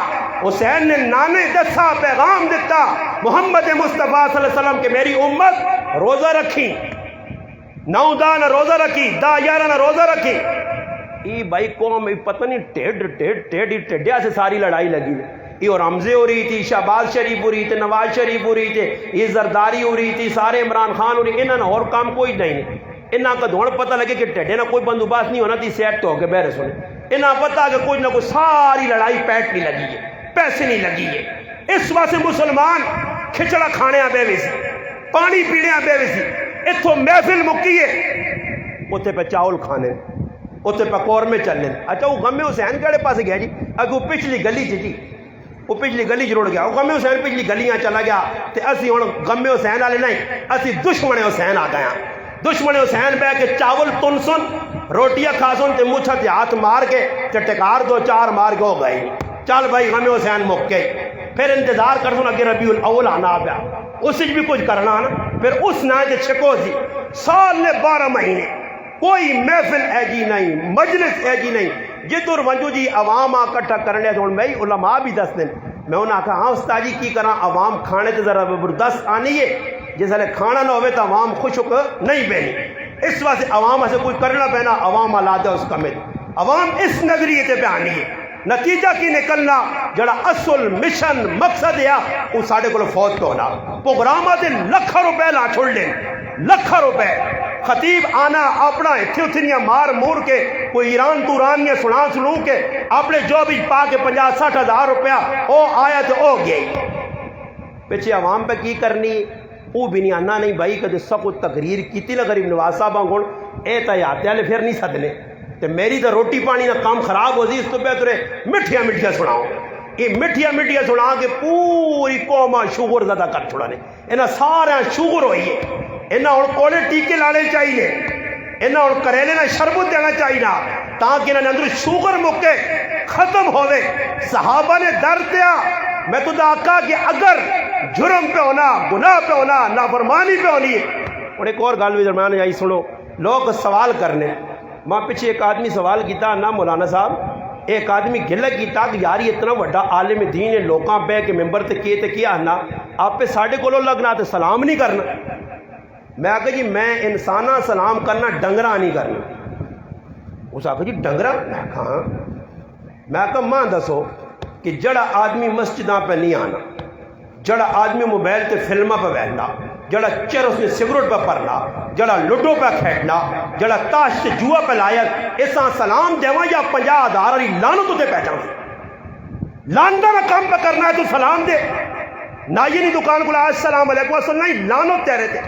حسین نے نانے دسا پیغام دیتا محمد مصطفیٰ صلی اللہ علیہ وسلم کہ میری امت روزہ رکھی 9 دا نہ روزہ رکھی 10 11 نہ روزہ رکھی یہ بھائی قوم پتہ نہیں ٹیڈیا سے ساری لڑائی لگی یہ اور حمزے ہو رہی تھی شہباز شریف ہو رہی تھی نواز شریف ہو رہی تھی یہ زرداری ہو رہی تھی سارے عمران خان ہو رہی انہوں نے اور کام کوئی نہیں انہاں کا دھوڑ پتہ لگے کہ ٹیڈے نہ کوئی بندوبست نہیں ہونا تھی سیٹ تو ہو کے بہرے سنے انہاں پتہ کہ کوئی نہ کوئی ساری لڑائی پیٹ نہیں لگی ہے پیسے نہیں لگی ہے اس واسطے مسلمان کھچڑا کھانے بے ویسی پانی پینے بے ویسی اتھو محفل مکی ہے اتھے پہ چاول کھانے اتھے پہ قورمے چلنے اچھا وہ غم حسین کہڑے پاس گیا جی اگو پچھلی گلی جی وہ پچھلی گلی جروڑ گیا وہ غم حسین پچھلی گلیاں چلا گیا تے اسی ہوں غم حسین والے نہیں اسی دشمن حسین آ گیا دشمن حسین بہ کے چاول تن سن روٹیاں کھا سن تے مچھا تے ہاتھ مار کے تے ٹکار 2-4 مار کے ہو گئی چل بھائی غم حسین مک گئی پھر انتظار کر سن اگے ربیع الاول آنا پیا اس بھی کچھ کرنا نا پھر اس نہ چھکو سی سال نے 12 مہینے کوئی محفل ایجی نہیں مجلس ایجی نہیں جدر ونجو جی عوام اکٹھا کرنے تو میں علماء بھی دس دیں میں انہوں نے کہا ہاں استاد جی کی کرا عوام کھانے تے ذرا زبردست آنی ہے جس ویلے کھانا نہ ہوئے تو عوام خوشک نہیں بہنی اس واسطے عوام سے کوئی کرنا پہنا عوام آلات ہے اس کا میں عوام اس نظریے سے بیانی ہے نتیجہ کی نکلنا جڑا اصل مشن مقصد ہے وہ ساڑھے کو فوت تو ہونا پروگرامات لکھا روپے لا چھوڑ لیں لکھا روپے خطیب آنا اپنا اتھیاں مار مور کے کوئی ایران تورانیاں سنو کے اپنے جو بھی پا کے 50-60 ہزار روپیہ او آیا تو او گئی پیچھے عوام پہ کی کرنی وہ بھی نہیں آنا نہیں بھائی کدے سب تقریر کیتی نا غریب نواز صاحب گن اے تیاتے والے پھر نہیں سدنے تے میری تو روٹی پانی کا کام خراب ہو سی اس تو بہتر مٹھیاں سناؤ یہ مٹھیاں سنا کے پوری قوما شوگر زیادہ کر چھوڑا نے انہیں سارا شوگر ہوئی ہے انہیں ہوں کولے ٹیکے لانے چاہیے انہیں ہوں کریلے نہ شربت دینا چاہیے تاکہ انہیں اندر شوگر مکے ختم ہوئے صحابہ نے در دیا میں تو آقا کہ اگر جرم پہ ہونا گناہ پہ ہونا نافرمانی پہ ہونی ہے اور ایک اور گل بھی درمیان آئی سنو لوگ سوال کرنے ماں پیچھے ایک آدمی سوال کیتا نا مولانا صاحب ایک آدمی گلہ کیتا کہ یاری اتنا وڈا عالم دین ہے لوکاں بے کے ممبر تے کیا نا آپ پہ ساڑھے کو لگنا تے سلام نہیں کرنا میں آکھا جی میں انسانہ سلام کرنا ڈنگرہ نہیں کرنا اس آکھا جی ڈنگرہ میں آکھا ماں دسو کہ جڑا آدمی مسجداں پہ نہیں آنا جڑا آدمی موبائل تے فلمہ پہ بیٹھنا جڑا چر اس نے سگریٹ پہ پڑنا جڑا لڈو پہ کھیٹنا جڑا تاش سے جوا پہ لایا ایسا سلام دیواں یا 50,000 علی لانو تو دے بیٹھا لاندا نہ کام پہ کرنا ہے تو سلام دے نہ یہ نہیں دکان کو السلام علیکم اصل نہیں لانو تیرے تھے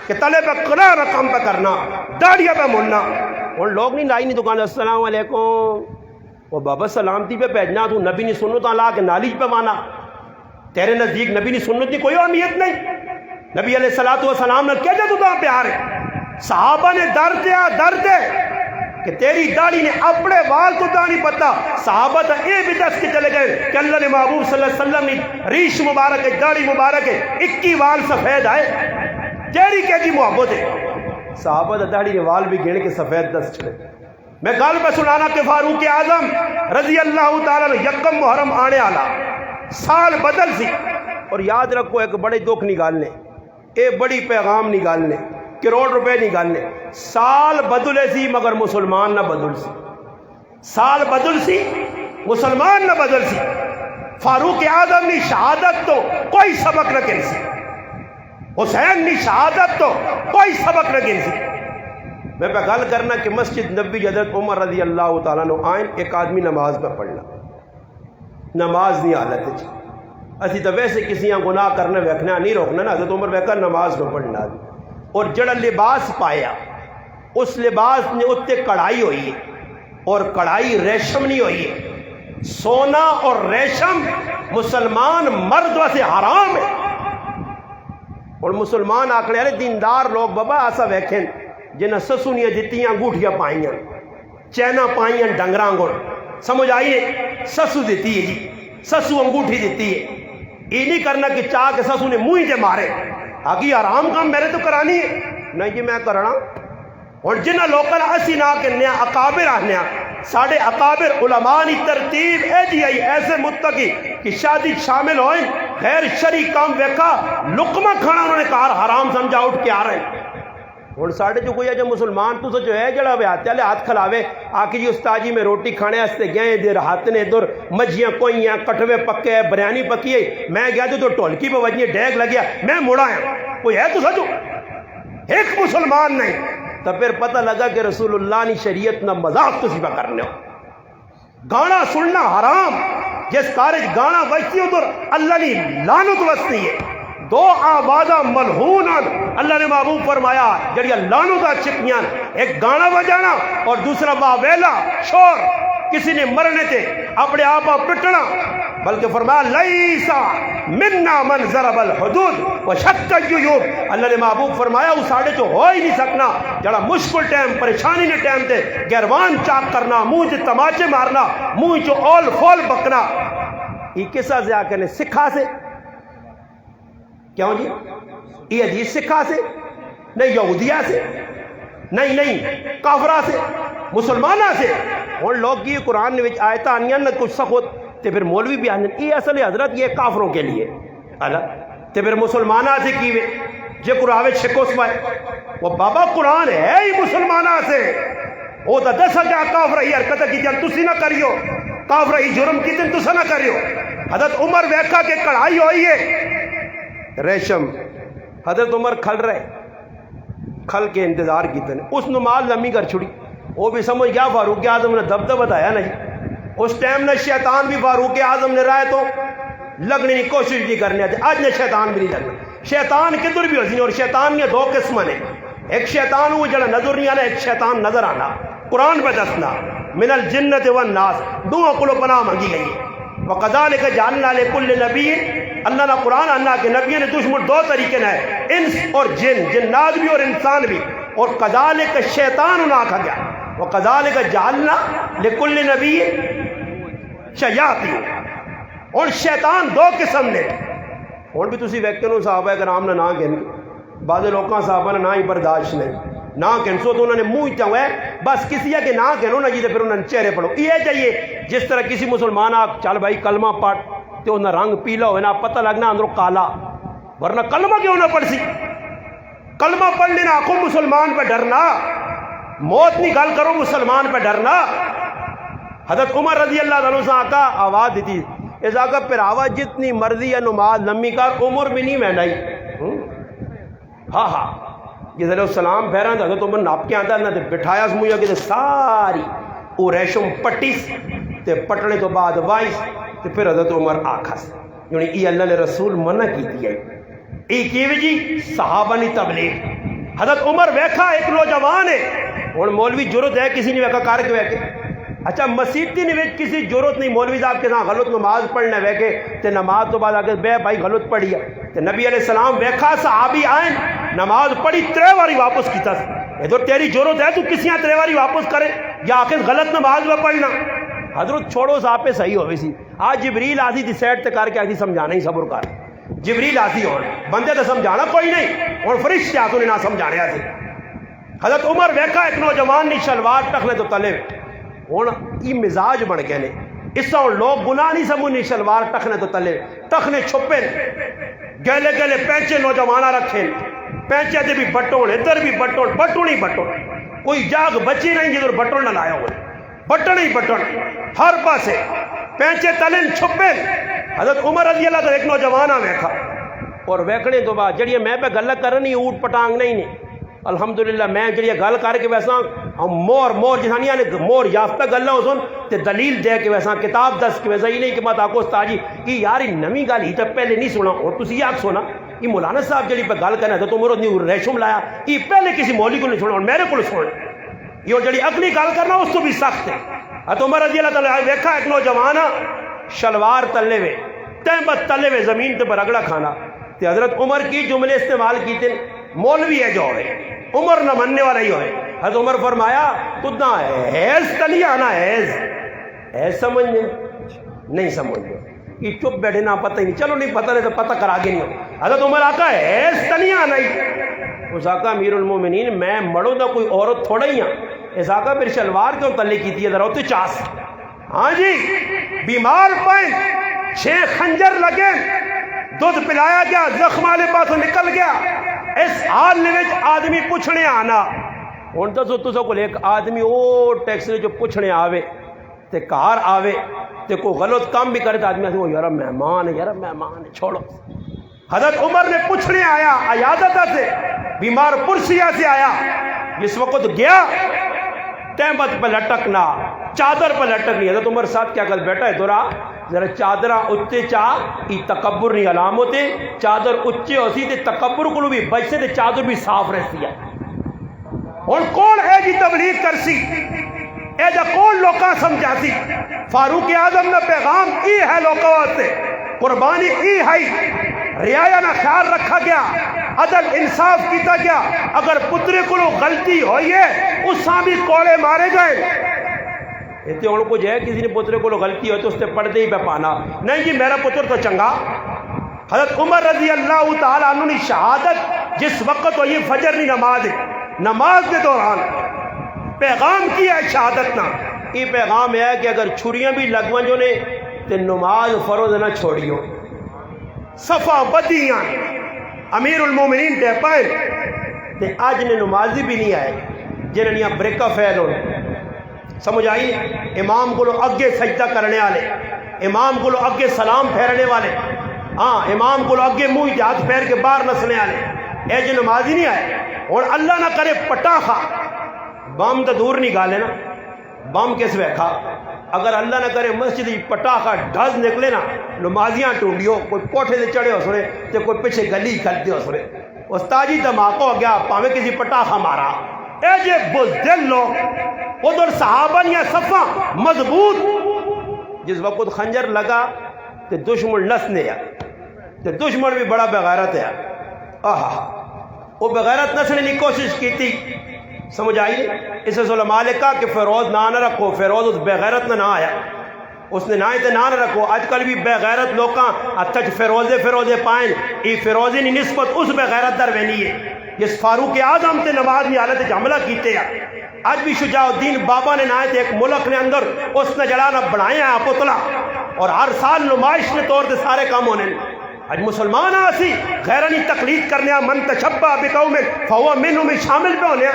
کہ تلے پہ قرآن نہ کام پہ کرنا داڑیاں پہ ملنا اور لوگ نہیں لائی نہیں دکان السلام علیکم وہ بابا سلامتی پہ بھیجنا تو نبی نے سنت لا کے نالج پہ مانا تیرے نزدیک نبی نے سنت کی کوئی اہمیت نہیں نبی علیہ الصلوۃ والسلام نے کیا جا تو پیار ہے صحابہ نے درد کہ تیری داڑھی نے اپنے وال تو نہیں پتا صحابہ تو یہ بھی دس کے چلے گئے کہ اللہ نے محبوب صلی اللہ علیہ وسلم نے ریش مبارک ہے داڑھی مبارک ہے 21 وال سفید آئے تیری کیا جی محبت ہے صحابہ تو داڑھی نے وال بھی گن کے سفید دس چلے میں گل پہ سنانا کہ فاروق اعظم رضی اللہ تعالیٰ یکم محرم آنے والا سال بدل سی اور یاد رکھو ایک بڑے دکھ نکالنے ایک بڑی پیغام نکالنے کروڑ روپے نکالنے سال بدلے سی مگر مسلمان نہ بدل سی سال بدل سی مسلمان نہ بدل سی فاروق اعظم نے شہادت تو کوئی سبق نہ گن سی حسین نے شہادت تو کوئی سبق نہ گن سی میں پہ گل کرنا کہ مسجد نبی حضرت عمر رضی اللہ تعالیٰ نے آئیں ایک آدمی نماز پہ پڑھنا نماز نہیں حالت اسی تو ویسے کسی گناہ کرنے ویکھنا نہیں روکنا نا حضرت عمر ویکھا نماز پہ پڑھنا اور جڑا لباس پایا اس لباس نے اتنے کڑھائی ہوئی ہے اور کڑھائی ریشم نہیں ہوئی ہے سونا اور ریشم مسلمان مرد واسے حرام ہے اور مسلمان آکڑے والے دیندار لوگ بابا ایسا ویکھیں جنہیں سسو نے دیتیاں انگوٹھیاں پائیاں چینا پائیاں ڈنگراں گڑ سمجھ آئیے سسو دیتی ہے جی سسو انگوٹھی دیتی ہے یہ نہیں کرنا کہ چاہ کے سسو نے منہ سے مارے آگی آرام کام میرے تو کرانی ہے نہیں جی میں کرنا اور جنہ لوکل اسی نہ کہ اکابر آنے ساڑھے اکابر علماء کی ترتیب اے جی آئی ایسے متقی کہ شادی شامل ہوئیں غیر شرعی کام ویکھا لقمہ کھانا انہوں نے کہا حرام سمجھا اٹھ کے آ رہے ہیں اور ساڑھے جو کوئی ہے جو مسلمان تو جو ہے جڑا بیاتے والے ہاتھ کھلاوے آکے جی استاد جی میں روٹی کھانے ہستے گئے دیر ہاتھ نے دور مجھیاں کوئی ہیں کٹوے پکے ہیں بریانی پکی ہے میں گیا تو ٹولکی پہ وجنی ڈیگ لگیا میں مڑا ہے کوئی ہے تو سجو ایک مسلمان نہیں تو پھر پتہ لگا کہ رسول اللہ نے شریعت نہ مذاق تو سیپا کرنے ہو گانا سننا حرام جس کارج گانا بجتی ہو تو اللہ نے لعنت وستی ہے دو آوازہ ملہوناً اللہ نے محبوب فرمایا جڑیا لعنتاں چکیاں ایک گانا بجانا اور دوسرا واویلا شور کسی نے مرنے تھے اپنے آپا پٹنا بلکہ فرمایا لیسا مننا من ضرب الحدود وشق الجیوب اللہ نے محبوب فرمایا اس ساڑھے جو ہو ہی نہیں سکنا جڑا مشکل ٹائم پریشانی نے ٹائم تے گیروان چاک کرنا منہ سے تماچے مارنا منہ جو اول فول بکنا یہ کسا سے آکے نے سکھا سے کیوں جی یہ حدیث سکھا سے نہیں یہودیہ سے نہیں کافرہ سے مسلمانہ سے اور لوگ یہ قرآن نے آیتہ آنیاں نہ کچھ سخت تے پھر مولوی بھی آنے یہ اصل حضرت یہ کافروں کے لیے تے پھر مسلمانہ سے کیوے جے قرآن شکوس پائے وہ بابا قرآن ہے ہی مسلمانہ سے وہ تو دس کیا کافرہ ہی حرکت کی جن تسی نہ کریو کافرہ ہی جرم کی جن تسا نہ کریو حضرت عمر ویکھا کہ کڑھائی ہوئی ہے ریشم حضرت عمر کھل رہے کھل کے انتظار کی تنے اس نماز لمبی کر چھڑی وہ بھی سمجھ گیا فاروق اعظم نے دبدہ بتایا نہیں اس ٹائم نے شیطان بھی فاروق اعظم نے رائے تو لگنے کی کوشش بھی کرنے آتے آج نے شیطان بھی نہیں لگنا شیطان کدھر بھی ہوتی اور شیطان نے دو قسم نے ایک شیطان وہ جڑا نظر نہیں آنا ایک شیطان نظر آنا قرآن پہ دسنا من الجنت والناس دونوں کو پناہ مانگی گئی ہے وَقَذَلِكَ جَعَلْنَا لِكُلِّ نَبِيٍّ اللہ نے قرآن اللہ کے نبی نے دشمن دو طریقے ہیں انس اور جنات بھی اور انسان بھی اور قَذَلِكَ شیطان انہاں کھا گیا وَقَذَلِكَ جَعَلْنَا لِكُلِّ نَبِيٍّ شَيَاطِينَ اور شیطان دو قسم نے اور بھی تسی ویکھتے ہو صحابہ کرام نے نہ کہن بعض لوگاں صحابہ نے نہ ہی برداشت نہیں نہ کہنسو تو انہوں نے منہ چاہے بس کسی ہے کہ نہ کہنو نہ جی پھر انہوں نے چہرے پڑھو یہ چاہیے جس طرح کسی مسلمان آپ چل بھائی کلمہ پڑھ تو انہیں رنگ پیلا ہوئے نا پتہ لگنا اندروں کالا ورنہ کلمہ کیوں نہ پڑھ سی کلمہ پڑھ لینا آنکھوں مسلمان پہ ڈرنا موت نہیں گل کرو مسلمان پہ ڈرنا حضرت عمر رضی اللہ عنہ سے آقا آواز دیتی اس آقا پھر آواز جتنی مرضی ہے نماز لمبی کر عمر بھی نہیں مہنائی ہاں جس علیہ السلام پھیرا تھا حضرت عمر ناپ کے آتا نہ بٹھایا سمجھا کہ ساری وہ ریشم پٹیس تے پٹنے تو بعد وائس تے پھر حضرت عمر آکھس یعنی یہ اللہ نے رسول منع کی دیا یہ کیوے جی صحابہ نے تبلیغ حضرت عمر ویکھا ایک نوجوان ہے ہوں مولوی ضرورت ہے کسی نے ویکا کر کے ویکے اچھا مسیتی نے کسی ضرورت نہیں مولوی صاحب کے ساتھ غلط نماز پڑھنا ویکے تے نماز تو بعد آ کے بے بھائی غلط پڑھی ہے تے نبی علیہ السلام ویکھا صحابی آئیں نماز پڑھی 3 باری واپس کیتا ادھر تیری ضرورت ہے تو کسی 3 باری واپس کرے یا آخر غلط نماز میں پڑھنا حضرت چھوڑو صاحب پہ صحیح ہوئی سی آج جبریل آسی تھی سیٹ تے کر کے آسی سمجھانا ہی صبر کر جبریل آسی ہون بندے تو سمجھانا کوئی نہیں اور فرشتے آتوں نے نہ سمجھانے آسی حضرت عمر ویکھا ایک نوجوان نے شلوار ٹکنے تو تلے ہوں یہ مزاج بن گئے نے اس طرح لوگ گناہ نہیں سمجھنی شلوار ٹکنے تو تلے ٹکنے چھپے گیلے گیلے پینچے نوجوانہ رکھے پینچے دے بھی بٹون ادھر بھی بٹون بٹون ہی بٹون کوئی جاگ بچی نہیں جدھر بٹون نہ لایا ہوئے بٹن ہی بٹن ہر پاسے پینچے تلے چھپے حضرت عمر رضی اللہ تعالی ایک نوجوانہ ویکھا اور ویکھنے تو بعد جڑی میں پہ گل کرنی اوٹ پٹانگ نہیں الحمدللہ میں جڑی گل کر کے ویسا ہم مور جہانیاں نے مور یافتہ گل ہو سن تے دلیل دے کے ویسا کتاب دس کے ویسا ہی نہیں کہ میں تاکو استاد جی کہ یار نویں گل ہی تو پہلے نہیں سنا اور تسی آگ سونا یہ مولانا صاحب جڑی پہ گل کرنا تو تم نے ریشم لایا یہ پہلے کسی مولوی کو نہیں سنا اور میرے کو سن یہ جڑی اگلی گل کرنا اس تو بھی سخت ہے تو عمر رضی اللہ تعالی ویکھا ایک نوجوان شلوار تلے وے تہمت تلے وے زمین تے پر رگڑا کھانا تے حضرت عمر کی جملے استعمال کیتے مولوی ہے جو ہوئے عمر نہ مننے والا ہی ہوئے حضرت عمر فرمایا تو نہ حیض تلی آنا حیض سمجھنے نہیں سمجھنے یہ چپ بیٹھے نہ پتہ ہی نہیں چلو نہیں پتہ نہیں تو پتہ کر آگے نہیں ہو حضرت عمر آقا حیض تلی آنا ہی اس آقا امیر المومنین میں مڑوں دا کوئی عورت تھوڑا ہی ہاں اس آقا پھر شلوار کیوں تلے کی تھی ذرا ہوتے چاس ہاں جی بیمار پائیں 6 خنجر لگے دودھ پلایا گیا زخم والے پاسوں نکل گیا اس حال میں آدمی پوچھنے آنا ہوں تو کو ایک آدمی او ٹیکسی جو پوچھنے آوے تے کار آوے تے کوئی غلط کام بھی کرے تو آدمی آدمی یار مہمان ہے چھوڑو حضرت عمر نے پوچھنے آیا عیادت سے بیمار پرسیا سے آیا جس وقت گیا تہمت پہ لٹکنا چادر پہ لٹکنی حضرت عمر ساتھ کیا کر بیٹا ہے دورا ذرا چادرہ اچھے چاہ یہ تکبر نہیں علام ہوتے چادر اچھے ہوتی تے تکبر کو بھی بچتے تے چادر بھی صاف رہتی ہے اور کون ہے جی تبلیغ کرسی اے جا کون لوکاں سمجھاتی فاروق اعظم نے پیغام ای ہے لوکاں واسطے قربانی ای ہے رعایا نہ خیال رکھا گیا عدل انصاف کیتا گیا اگر پترے کو غلطی ہوئی ہے اس ساں بھی کوڑے مارے گئے اتنے ہوں کچھ ہے کسی نے پترے کو غلطی ہوئی تو اس نے پردے ہی پہ پانا نہیں جی میرا پتر تو چنگا حضرت عمر رضی اللہ تعالیٰ عنہ نے شہادت جس وقت ہوئی فجر نہیں نماز کے دوران پیغام کیا ہے شہادت نا یہ پیغام ہے کہ اگر چھریاں بھی لگوان جو نے تو نماز فروض نہ چھوڑیو صفا بدیاں امیر المومنین دے پائے تے آج نے نمازی بھی نہیں آئے جنہاں بریکہ فیل ہونے سمجھ آئی امام کو لو اگے سجدہ کرنے والے امام کو لو اگے سلام پھیرنے والے ہاں امام کو لو اگے منہ ہاتھ پھیر کے باہر نسنے والے اے جو نمازی نہیں آئے اور اللہ نہ کرے پٹاخا بم تو دور نہیں گالے نا بم کس ویکھا اگر اللہ نہ کرے مسجد پٹاخا ڈھز نکلے نا نمازیاں ٹونڈیو کوئی کوٹھے سے چڑھے ہو سنے تے کوئی پیچھے گلی کھلتے ہو سنے استاجی دھماکہ ہو گیا پاویں کسی پٹاخا مارا اے جے بزدل لوگ ادھر صحابہ یا صفا مضبوط جس وقت خنجر لگا تے دشمن نسنے یا تے دشمن بھی بڑا بغیرت ہے وہ بغیرت نسنے کی کوشش کی تھی سمجھ آئی اسے علماء نے کہا کہ فیروز نہ رکھو فیروز اس بغیرت نہ آیا اس نے نہ رکھو آج کل بھی بغیرت لوکاں اتچ فیروزے پائیں ای فیروزی نی نسبت اس بغیرت در وینی ہے جس فاروق اعظم تے نماز میں حالت حملہ کیتے ہیں آج بھی شجاع الدین بابا نے نائت ایک ملک نے اندر اس نے جلانا بڑھائیں ہیں پتلا اور ہر سال نمائش نے طور دے سارے کام ہونے آج مسلمان آسی غیرانی تقلید کرنے من تشبہ بقوم فہو منہم میں شامل پہ ہونے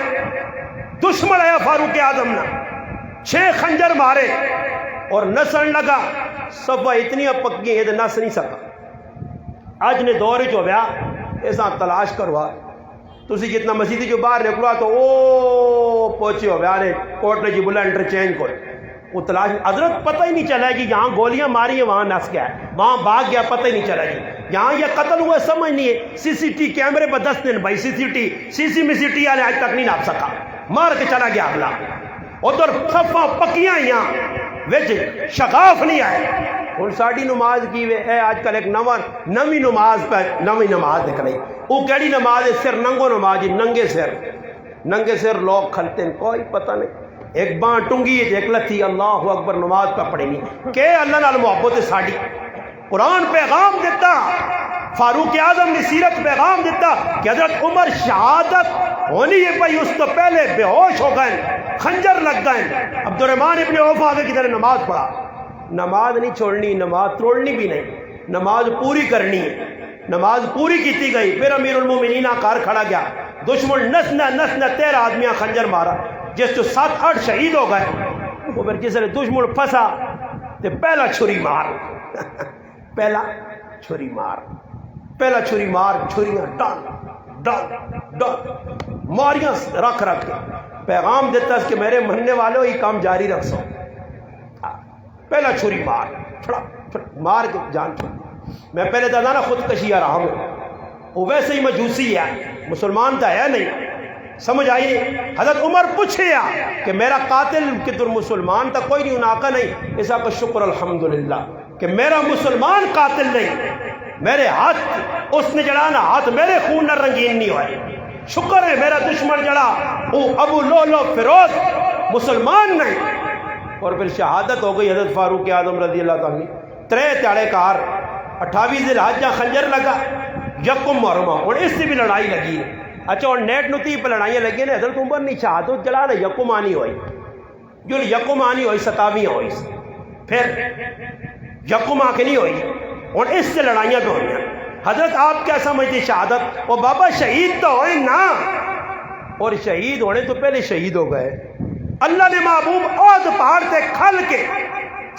دشمن آیا فاروق اعظم نے 6 خنجر مارے اور نسن لگا صفحہ اتنی پکی ہے نس نہیں سکا آج نے دور جو بیا ایسا تلاش کروا تسی جتنا مسیدی جو باہر نکلوا تو او پہنچے ہو بیا نے کوٹ نے جی بلا انٹرچینج کو وہ تلاش حضرت پتہ ہی نہیں چلا کہ یہاں گولیاں ماری ہیں وہاں نس گیا ہے وہاں بھاگ گیا پتہ ہی نہیں چلا جی یہاں یہ قتل ہوا سمجھ نہیں ہے سی سی ٹی کیمرے پر 10 دن بھائی سی سی ٹی والے آج تک نہیں ناپ سکا مار کے چلا گیا اگلا ادھر صفا پکیاں وچ شگاف نہیں آئے ہوں ساری نماز کی وے اے آج کل ایک نویں نماز پہ نویں نماز نکل آئی وہ کہڑی نماز ہے سر ننگو نماز ننگے سر لوگ کھلتے ہیں کوئی پتہ نہیں ایک باں ٹنگی ہے ایک لتھی اللہ اکبر نماز پہ پڑھی نہیں کہ اللہ نال محبت ہے ساڈی قرآن پیغام دیتا فاروق اعظم نے سیرت پیغام دیتا کہ حضرت عمر شہادت ہونی ہے بھائی اس تو پہلے بے ہوش ہو گئے خنجر لگ گئے عبد الرحمن ابن عوف آگے کی طرح نماز پڑھا نماز نہیں چھوڑنی نماز توڑنی بھی نہیں نماز پوری کرنی ہے نماز پوری کیتی گئی پھر امیر المومنین آکار کھڑا گیا دشمن نس نہ 13 آدمیاں خنجر مارا جس تو 7-8 شہید ہو گئے وہ پھر کسی نے دشمن پھنسا تو پہلا چھری مار چھریاں ڈال ماریاں رکھ کے پیغام دیتا ہے کہ میرے مرنے والوں یہ کام جاری رکھ سو پہلا چھری مار کے جان چھوڑ میں پہلے تو نہ خودکشی آرام ہے وہ ویسے ہی مجوسی ہے مسلمان تو ہے نہیں سمجھ آئیے حضرت عمر پوچھے کہ میرا قاتل کدھر مسلمان تھا کوئی نہیں انہاں کا نہیں ایسا کا شکر الحمدللہ کہ میرا مسلمان قاتل نہیں میرے ہاتھ اس نے جڑا نا ہاتھ میرے خون نہ رنگین نہیں ہوئے شکر ہے میرا دشمن جڑا وہ ابو لولو فیروز مسلمان نہیں اور پھر شہادت ہو گئی حضرت فاروق اعظم رضی اللہ تعالیٰ 3 تیڑے کار 28 ذی الحجہ خنجر لگا یکم محرم اور اس سے بھی لڑائی لگی ہے اچھا اور نیٹ نتی پہ لڑائیاں لگی نا حضرت عمر نے شہادت جڑا نا یکم آنی ہوئی جو یکم آنی ہوئی 27 ہوئی پھر یکم آ کے نہیں ہوئی اور اس سے لڑائیاں بھی ہوئی ہیں حضرت آپ کیا سمجھتے شہادت وہ بابا شہید تو ہوئے نا اور شہید ہونے تو پہلے شہید ہو گئے اللہ نے محبوب عہد پہاڑ سے کھل کے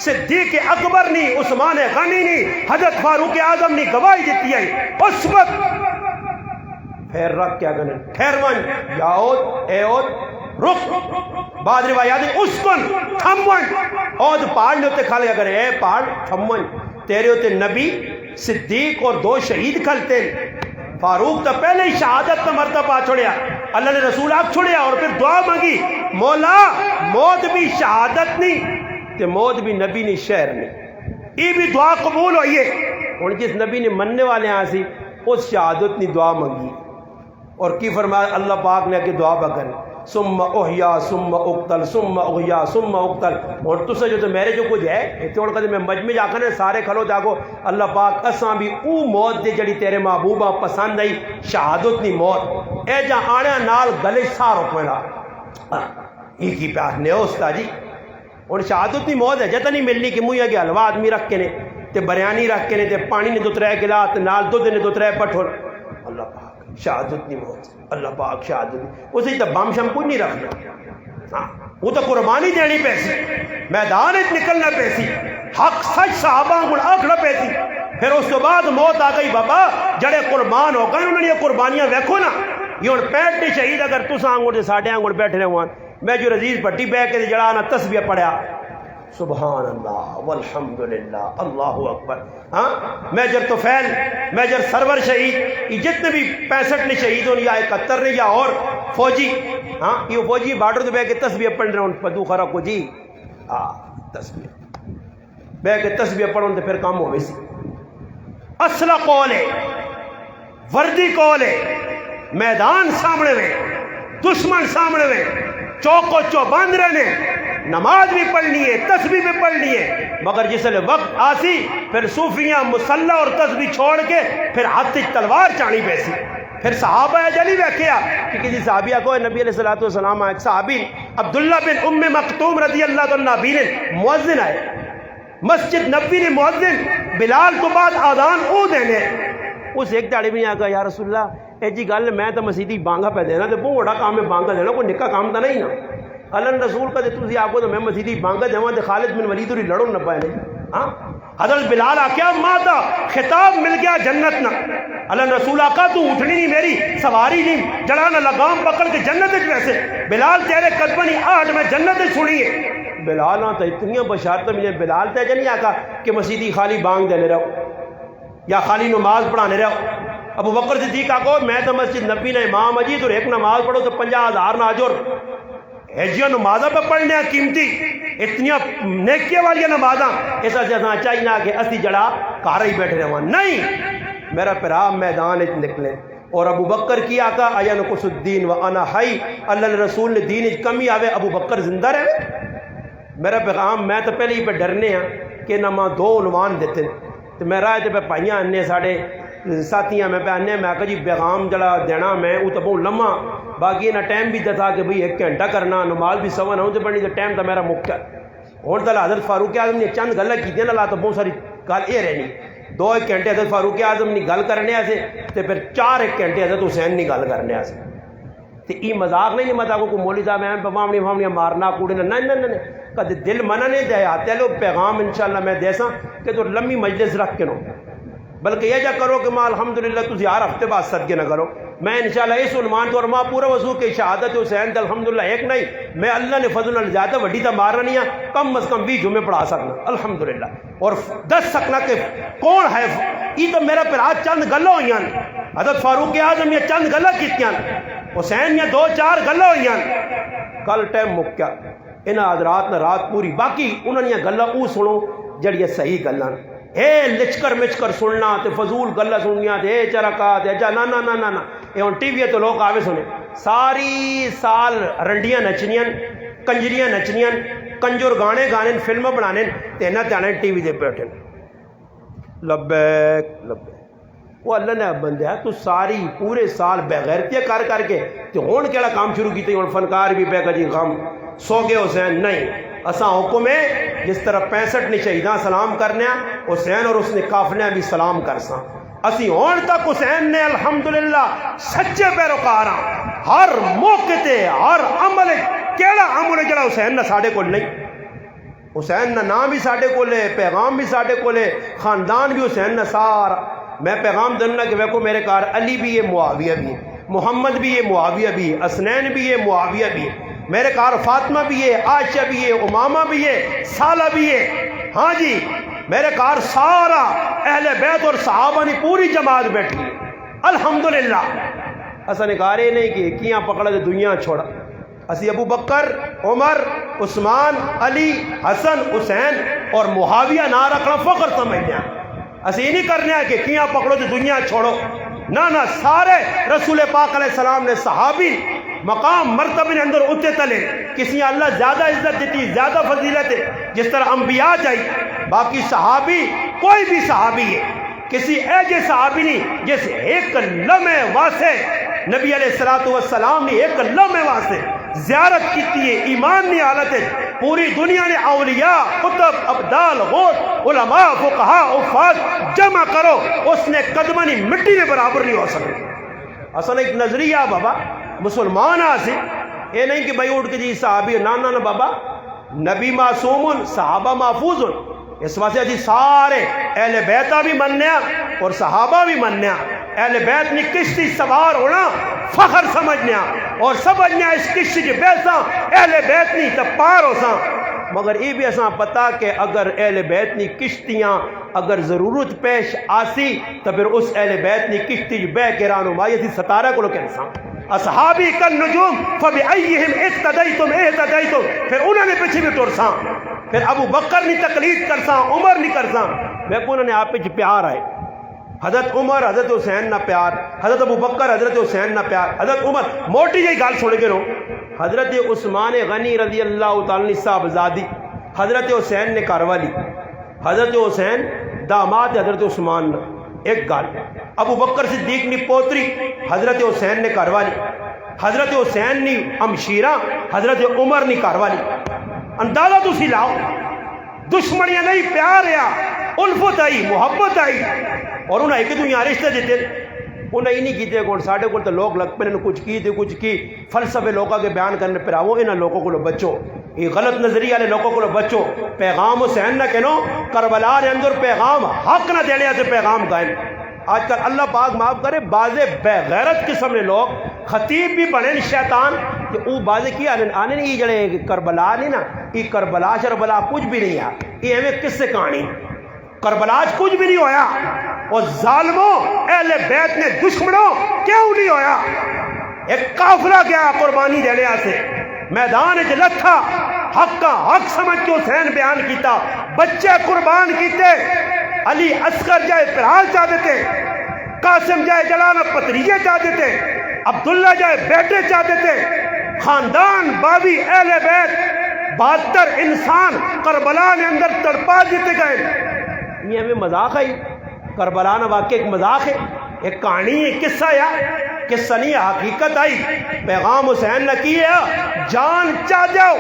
صدیق اکبر نہیں عثمان غنی نہیں حضرت فاروق اعظم نے گواہی دیتی ہے اس وقت پھر رکھ کیا گنے ٹھہرون یاود ایود رخ بعد روایات اسکن تھمون عہد پہاڑ نے ہوتے کھل گیا کرے اے پہاڑ تھمون تیرے ہوتے نبی صدیق اور 2 شہید کھلتے فاروق تو پہلے ہی شہادت کا مرتبہ چھوڑیا اللہ نے رسول آپ چھوڑیا اور پھر دعا مانگی مولا موت بھی شہادت نہیں تے موت بھی نبی نے شہر نہیں یہ بھی دعا قبول ہوئی ہے اور جس نبی نے مننے والے ہاں سی اس شہادت نے دعا مانگی اور کی فرمایا اللہ پاک نے کہ دعا بکر ثم احیا ثم اقتل ثم احیا ثم اقتل اور تو سے جو تو میرے جو کچھ ہے اتنے کہتے میں مجمع جا کر سارے کھلو جاگو اللہ پاک اساں بھی او موت دے جڑی تیرے محبوبہ پسند آئی شہادت نہیں موت اے جا آنے نال گلے سار رکھ میرا یہ کی پیار نے ہوستا جی اور شہادت نہیں موت ہے جتا نہیں ملنی کہ مویا کے حلوہ آدمی رکھ کے نے تے بریانی رکھ کے نے تے پانی نے 2-3 گلاس نال دودھ نے 2-3 پٹھول اللہ پاک شہادت نہیں موت اللہ پاک شہادت نہیں اسے تو بام شم کچھ نہیں رکھنا وہ تو قربانی دینی پیسی میدان نکلنا پیسی حق سچ صحابہ کو آکھنا پیسی پھر اس کے بعد موت آ گئی بابا جڑے قربان ہو گئے انہوں نے یہ قربانیاں ویکھو نا یہ ہوں پیٹ نہیں شہید اگر تساں آنگڑ ساڈے آنگڑ بیٹھے رہے میں جو عزیز بھٹی بہ کے جڑا نا تسبیح پڑھیا سبحان اللہ والحمدللہ اللہ اکبر ہاں میجر طفیل میجر سرور شہید یہ جتنے بھی 65 نے شہید ہوں یا 71 نے یا اور فوجی ہاں یہ فوجی بارڈر تو بہ کے تسبیح پڑھ رہے ہیں پدو خرا کو جی تسبیح بہ کے تسبیح پڑھوں تو پھر کام ہو ویسی اصلہ قول ہے وردی قول ہے میدان سامنے میں دشمن سامنے میں چوکو چو باندھ رہنے نماز بھی پڑھنی ہے تسبیح بھی پڑھنی ہے مگر جس لئے وقت آسی پھر صوفیاں مسلح اور تسبیح چھوڑ کے پھر ہاتھ تلوار چانی پیسی پھر صحابہ جلی بیکھیا کہ کسی صحابیہ کو نبی علیہ السلام ایک صحابی عبداللہ بن ام مکتوم رضی اللہ عنہ بینے مؤذن آئے مسجد نبی نے مؤذن بلال تو بعد آذان او دینے اس ایک داڑی بھی آگا یا رسول اللہ اے جی گل میں تو مسیدی بانگا پہ دینا تو بہت بڑا کام ہے بانگا دینا کوئی نکا کام تو نہیں نا اللہ رسول کا تھی آپ کو تو میں مسیدی بانگا دے تو خالد بن ولید اور لڑوں نہ پائے ہاں حضرت بلال آکیا ماتا خطاب مل گیا جنت نہ اللہ رسول آقا تو اٹھنی نہیں میری سواری نہیں جڑانا لگام پکڑ کے جنت ویسے بلال تیرے قدمنی آٹھ میں جنت سنی ہے بلال نہ تو اتنی بشارت ملے بلال تے نہیں آکا کہ مسیدی خالی بانگ دینے رہو یا خالی نماز پڑھانے رہو ابو بکر صدیق آکو میں تو مسجد نبی نے امام اجید اور ایک نماز پڑھو تو 50,000 نہ اجر ایجیاں نمازاں پہ پڑھنے قیمتی اتنیاں نیکیاں والی نمازاں اس سے چاہیے کہ اسی جڑا کار ہی بیٹھے رہا نہیں. میرا پیرا میدان نکلے. اور ابو بکر کی آقا ایا نقص الدین و انا حی, اللہ رسول نے دین کمی آوے ابو بکر زندہ رہے. میرا پیغام میں تو پہلے ہی پہ ڈرنے ہاں کہ نہ ماں دو عنوان دیتے تو میں راہ پہ پائیاں آنے ساڑھے ساتھیاں میں پہ آنے میں آقا جی پیغام جڑا دینا میں وہ تو بہت لمحہ باقی نہ ٹائم بھی دتا کہ بھئی 1 گھنٹہ کرنا نماز بھی سوا نہ ہوتے پڑھنی تو ٹائم تو میرا مکہ اور تو حضرت فاروق اعظم نے چند گلہ کی دیں اللہ تو بہت ساری گل یہ رہنی 2-1 گھنٹے حضرت فاروق اعظم نے گل کرنے سے تو پھر 4-1 گھنٹے حضرت حسین نے گل کرنے سے تو یہ مذاق نہیں متا کو مولوی صاحب ہیں پمامنی پمامنی مارنا کوڑے نہیں کدے دل منع نہیں دے آتے لو پیغام انشاءاللہ میں دے ساں کہ تو لمبی مجلس رکھ کے نو بلکہ یہ جا کرو کہ ماں الحمدللہ تسی ہر ہفتے بعد صدقے نہ کرو. میں انشاءاللہ اس عنوان تو اور ماں پورا وضو کہ شہادت حسین تے الحمدللہ ایک نہیں میں اللہ نے فضل نال زیادہ وڈی تا مارنا نہیں ہے کم از کم 20 جمعے پڑھا سکنا الحمدللہ اور دس سکنا کہ کون ہے یہ تو میرا پھر آج چند گلہ ہوئی ہیں حضرت فاروق اعظم یہ چند گلہ کیتیاں حسین یہ 2-4 گلہ ہوئی ہیں کل ٹائم مکیا انہاں حضرات نے رات پوری باقی انہوں نے گلہ او سنو جڑی صحیح گلہ اے لچکر مچکر سننا تے فضول گلہ سننیاں تے اے چرکات اے جا نا نا نا نا نا اے ہن ٹی وی تو لوگ آوے سنے ساری سال رنڈیاں نچنیاں کنجریاں نچنیاں کنجر گانے گانے فلم بنانے تے نہ تے ٹی وی دے بیٹھے لبیک لبیک وہ اللہ نے بندہ تو ساری پورے سال بغیرتیاں کر کے تے ہن کیڑا کام شروع کیتے ہن فنکار بھی پہ جی غم سو گئے حسین نہیں اساں حکم ہے جس طرح 65 نے شہیداں سلام کرنے حسین اور اس نے کافنے بھی سلام کرساں اسی ہون تک حسین نے الحمدللہ سچے پیروکار ہاں ہر موقع تے ہر عمل کیڑا عمل جڑا حسین نہ ساڈے کول نہیں حسین نہ نام بھی ساڈے کول ہے پیغام بھی ساڈے کول ہے خاندان بھی حسین نہ سارا میں پیغام دننا کہ ویکو میرے کار علی بھی ہے معاویہ بھی ہے محمد بھی ہے معاویہ بھی ہے حسنین بھی ہے معاویہ بھی ہے میرے کار فاطمہ بھی ہے عائشہ بھی ہے امامہ بھی ہے سالہ بھی ہے ہاں جی میرے کار سارا اہل بیت اور صحابہ نے پوری جماعت بیٹھی ہے الحمدللہ اسا نے کہا رہے نہیں کہ کیاں پکڑا دے دنیا چھوڑا اسی ابو بکر عمر عثمان علی حسن حسین اور معاویہ نہ رکھنا فخر سمجھنا اسی نہیں کرنا کہ کیاں پکڑو دے دنیا چھوڑو نہ سارے رسول پاک علیہ السلام نے صحابی مقام مرتبے اندر اتے تلے کسی اللہ زیادہ عزت دیتی زیادہ فضیلت ہے جس طرح انبیاء جائی باقی صحابی کوئی بھی صحابی ہے کسی ایجے صحابی نہیں جس ایک لمحے واسطے نبی علیہ السلام نے ایک لمحے واسطے زیارت کیتی ہے ایمان نہیں حالت ہے پوری دنیا نے اولیاء قطب ابدال غوث علماء فقہاء حفاظ جمع کرو اس نے قدمہ نہیں مٹی نے برابر نہیں ہو سکتا اصل ایک نظریہ بابا مسلمان آسے یہ نہیں کہ بھائی اٹھ کے جی صحابی نانا بابا نبی معصوم صحابہ محفوظ اس واسطے جی سارے اہل بیتہ بھی مننے اور صحابہ بھی مننے اہل بیت نے کشتی سوار ہونا فخر سمجھنے اور سمجھنے اس کشتی کے بیساں اہل بیت نہیں تب پار ہو ساں مگر یہ بھی اساں پتا کہ اگر اہل بیت نے کشتیاں اگر ضرورت پیش آسی تو پھر اس اہل بیت نے کشتی بے کے رانمائی تھی ستارہ کو لوگ انسان اصحابی کل نجوم فبعیہم اقتدیتم اہتدیتم پھر انہوں نے پیچھے بھی ٹرساں پھر ابو بکر نے تقلید کرساں عمر نہیں کرساں میں کو انہوں نے آپ پہ پیار آئے حضرت عمر حضرت حسین نہ پیار حضرت ابو بکر حضرت حسین نہ پیار حضرت عمر موٹی جی گال سن کے رو حضرت عثمان غنی رضی اللہ تعالی صاحب زادی حضرت حسین نے کاروالی حضرت حسین داماد حضرت عثمان نے ایک گال ابو بکر صدیق نے پوتری حضرت حسین نے کاروالی حضرت حسین نے امشیرہ حضرت عمر نے کاروالی اندازہ تو سی لاؤ دشمنیاں نہیں پیار یا الفت آئی محبت آئی اور انہیں ایک دنیا رشتہ دیتے انہیں ہی نہیں کیتے کون ساڑھے کو تو لوگ لگ پہ کچھ کی تھے کچھ کی فلسفے لوگوں کے بیان کرنے پر آؤ انہیں لوگوں کو بچو یہ غلط نظریہ والے لوگوں کو بچو پیغام حسین نہ کہنو کربلا نے اندر پیغام حق نہ دینے سے پیغام قائم آج کل اللہ پاک معاف کرے بعض بے غیرت قسم نے لوگ خطیب بھی بنے شیطان کہ وہ بعض کی آنے نہیں جڑے کربلا نہیں نا یہ کربلا شربلا کچھ بھی نہیں ہے یہ ہمیں کس سے کہانی کربلا کچھ بھی نہیں ہویا اور ظالموں اہل بیت نے دشمنوں کیوں نہیں ہویا ایک قافلہ گیا قربانی دینے سے میدان وچ لتھا حق کا حق سمجھ کے حسین بیان کیتا بچے قربان کیتے علی اصغر جائے پرال چاہ دیتے قاسم جائے جلانا پتریے چاہ دیتے عبداللہ جائے بیٹے چاہ دیتے خاندان باوی اہل بیت 72 انسان کربلا نے اندر تڑپا دیتے گئے. یہ ہمیں مذاق ہے کربلا نہ واقع ایک مذاق ہے ایک کہانی ہے قصہ یا قصہ نہیں حقیقت آئی پیغام حسین نے کی ہے جان چاہ جاؤ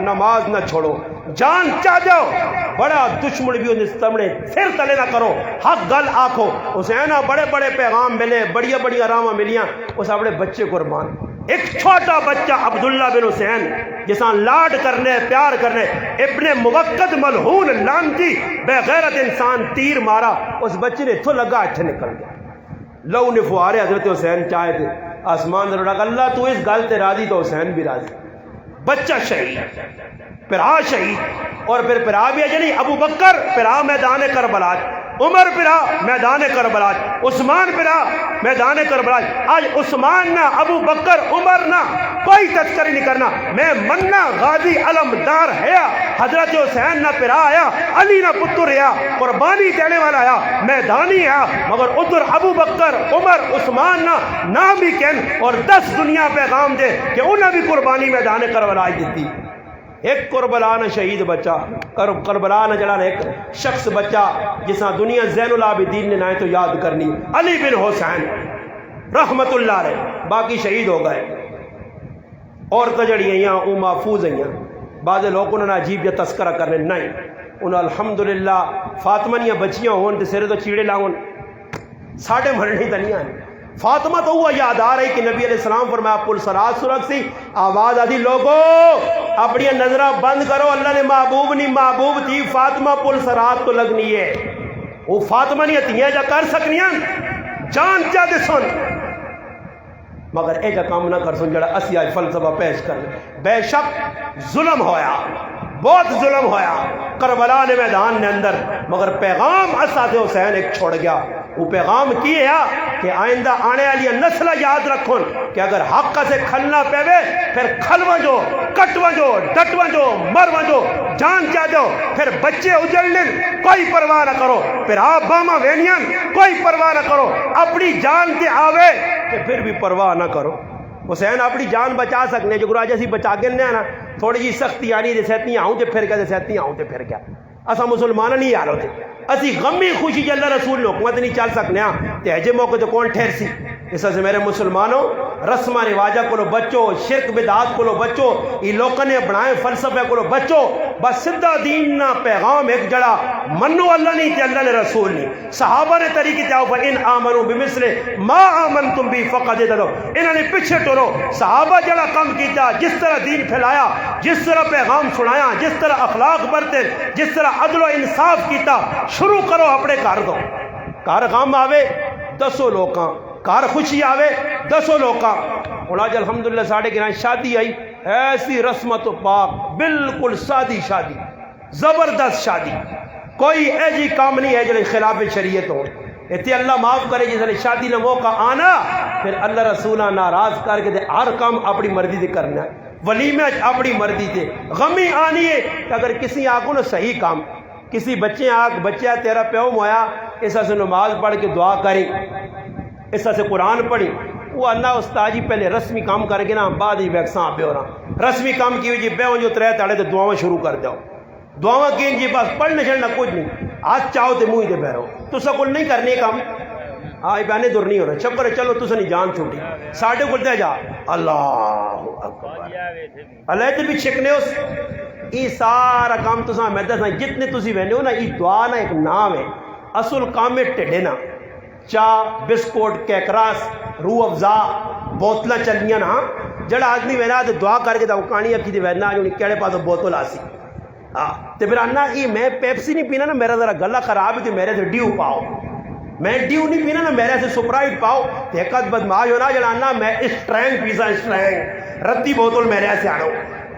نماز نہ چھوڑو جان چاہ جاؤ بڑا دشمن بھی انہیں سامنے پھر تلے نہ کرو حق گل آکھو. حسین بڑے بڑے پیغام ملے بڑی بڑی آرامہ ملیاں اس اپنے بچے قربان ایک چھوٹا بچہ عبداللہ بن حسین جساں لاڈ کرنے پیار کرنے ابن موقت ملعون لعنتی بے غیرت انسان تیر مارا اس بچے نے اتھو لگا اچھے نکل گیا لو نے فوارے حضرت حسین چاہے تھے آسمان نے روڑا اللہ تو اس گل تے راضی تو حسین بھی راضی بچہ شہید پھرا شہید اور پھر پھرا بھی اجلی ابو بکر پھرا میدان کربلا عمر پھرا میدان کربلا عثمان پھرا میدان کربلا آج عثمان نہ ابو بکر عمر نہ کوئی تذکری نہیں کرنا میں مننا غازی علمدار ہے حضرت حسین نہ پھرا آیا علی نہ پتر آیا قربانی دینے والا آیا میدانی آیا مگر ادھر ابو بکر عمر عثمان نہ نام بھی کہن اور 10 دنیا پیغام دے کہ انہیں بھی قربانی میدان کربلا دیتی. ایک کربلا نہ شہید بچہ کربلا نہ جڑا ایک شخص بچہ جسا دنیا زین العابدین نے نہ تو یاد کرنی علی بن حسین رحمت اللہ علیہ باقی شہید ہو گئے اور تجڑی ہیں او محفوظ ہیں بعض لوگ انہوں نے عجیب یا تذکرہ کرنے نہیں انہوں الحمدللہ فاطمہ بچیاں ہون تے سرے تو چیڑے لاؤن ساڑھے مرنی تنیاں ہیں فاطمہ تو ہوا یاد آ رہی کہ نبی علیہ السلام فرمایا پل سرات سرک سی آواز آدھی لوگو اپنی نظرہ بند کرو اللہ نے محبوب نہیں محبوب تھی فاطمہ پل سرات تو لگنی ہے وہ فاطمہ نہیں ہتیاں جا کر سکنیاں جان چاہ دے سن مگر اے جا کام نہ کر سن جڑا اسی آج فلسفہ پیش کر بے شک ظلم ہویا بہت ظلم ہویا کربلا نے میدان نے اندر مگر پیغام اساتِ حسین ایک چھوڑ گیا وہ پیغام کی ہے کہ آئندہ آنے والی نسل یاد رکھو کہ اگر حق سے کھلنا پہوے پھر کھل ونجو کٹ ونجو ڈٹ ونجو مر ونجو جان چاہ دو پھر بچے اجڑ لیں کوئی پرواہ نہ کرو پھر آپ باما وینین کوئی پرواہ نہ کرو اپنی جان کے آوے کہ پھر بھی پرواہ نہ کرو. حسین اپنی جان بچا سکنے جو گراج اسی بچا کے نا تھوڑی جی سختی آنی دے سہتی آؤں تے پھر کیا دے سہتی آؤں تے پھر کیا اسا مسلمان نہیں یار ہوتے اسی غمی خوشی جی اللہ رسول نے حکمت نہیں چل سکنے تے ہجے موقع تو کون ٹھہر سی اس سے میرے مسلمانوں رسمہ رواجہ کو لو بچو شرک بدعات کو لو بچو یہ لوگوں نے بنائے فلسفے کو لو بچو بس سدھا دین نہ پیغام ایک جڑا منو اللہ نہیں تے اللہ نے رسول نہیں صحابہ نے طریقے تے آؤ ان آمنوا بمثل ما آمنتم بھی فقد اہتدوا انہوں نے پیچھے ٹورو صحابہ جڑا کام کیتا جس طرح دین پھیلایا جس طرح پیغام سنایا جس طرح اخلاق برتے جس طرح عدل و انصاف کیتا شروع کرو اپنے گھر دو گھر غم آوے 10 لوکاں گھر خوشی آوے 10 لوکاں اور آج الحمدللہ ساڑھے گران شادی آئی ایسی رسمت و پاک بالکل سادی شادی زبردست شادی کوئی ایجی کام نہیں ہے جو خلاف شریعت ہو اتنے اللہ معاف کرے جس نے شادی نہ موقع آنا پھر اللہ رسولہ ناراض کر کے دے ہر کام اپنی مرضی سے کرنا ہے ولیمہ اپنی مرضی سے غمی آنی ہے کہ اگر کسی آنکھوں نے صحیح کام کسی بچے آنکھ بچہ تیرا پیو مویا اس سے نماز پڑھ کے دعا کریں اس سے قرآن پڑھی وہ اللہ استاد جی پہلے رسمی کام کر کے نا بعد ہی ویکساں پہ ہو رہا رسمی کام کی ہوئی جی بے جو ترے تاڑے تو دعاواں شروع کر دو دعاواں کی جی بس پڑھنے چڑھنا کچھ نہیں آج چاہو تو منہ دے بہرو تو سکول نہیں کرنے کام آج بہنے دور نہیں ہو رہا چپ کرے چلو تو نہیں جان چھوٹی ساڑھے کو دے جا اللہ اکبر اللہ تے بھی چھکنے اس یہ سارا کام تو ساں میں دسنا جتنے تسی وینے ہو نا یہ دعا نا ایک نام ہے اصل کام ہے ٹھڈے نا چاہ بسکوٹ کیکراس روح افزا بوتلاں چلیاں نا جڑا آدمی وینا تو دعا کر کے کہانی اکھی دی وینا جو کیڑے پاس بوتل آسی تے پھر انا یہ میں پیپسی نہیں پینا نا میرا ذرا گلا خراب ہے تو میرے سے ڈیو پاؤ میں ڈیو نہیں پینا نا میرے سے سپرائٹ پاؤ تے ایک بدماش ہونا جڑا انا میں اسٹرینگ پیزا اسٹرینگ ردی بوتل میرے سے آڑو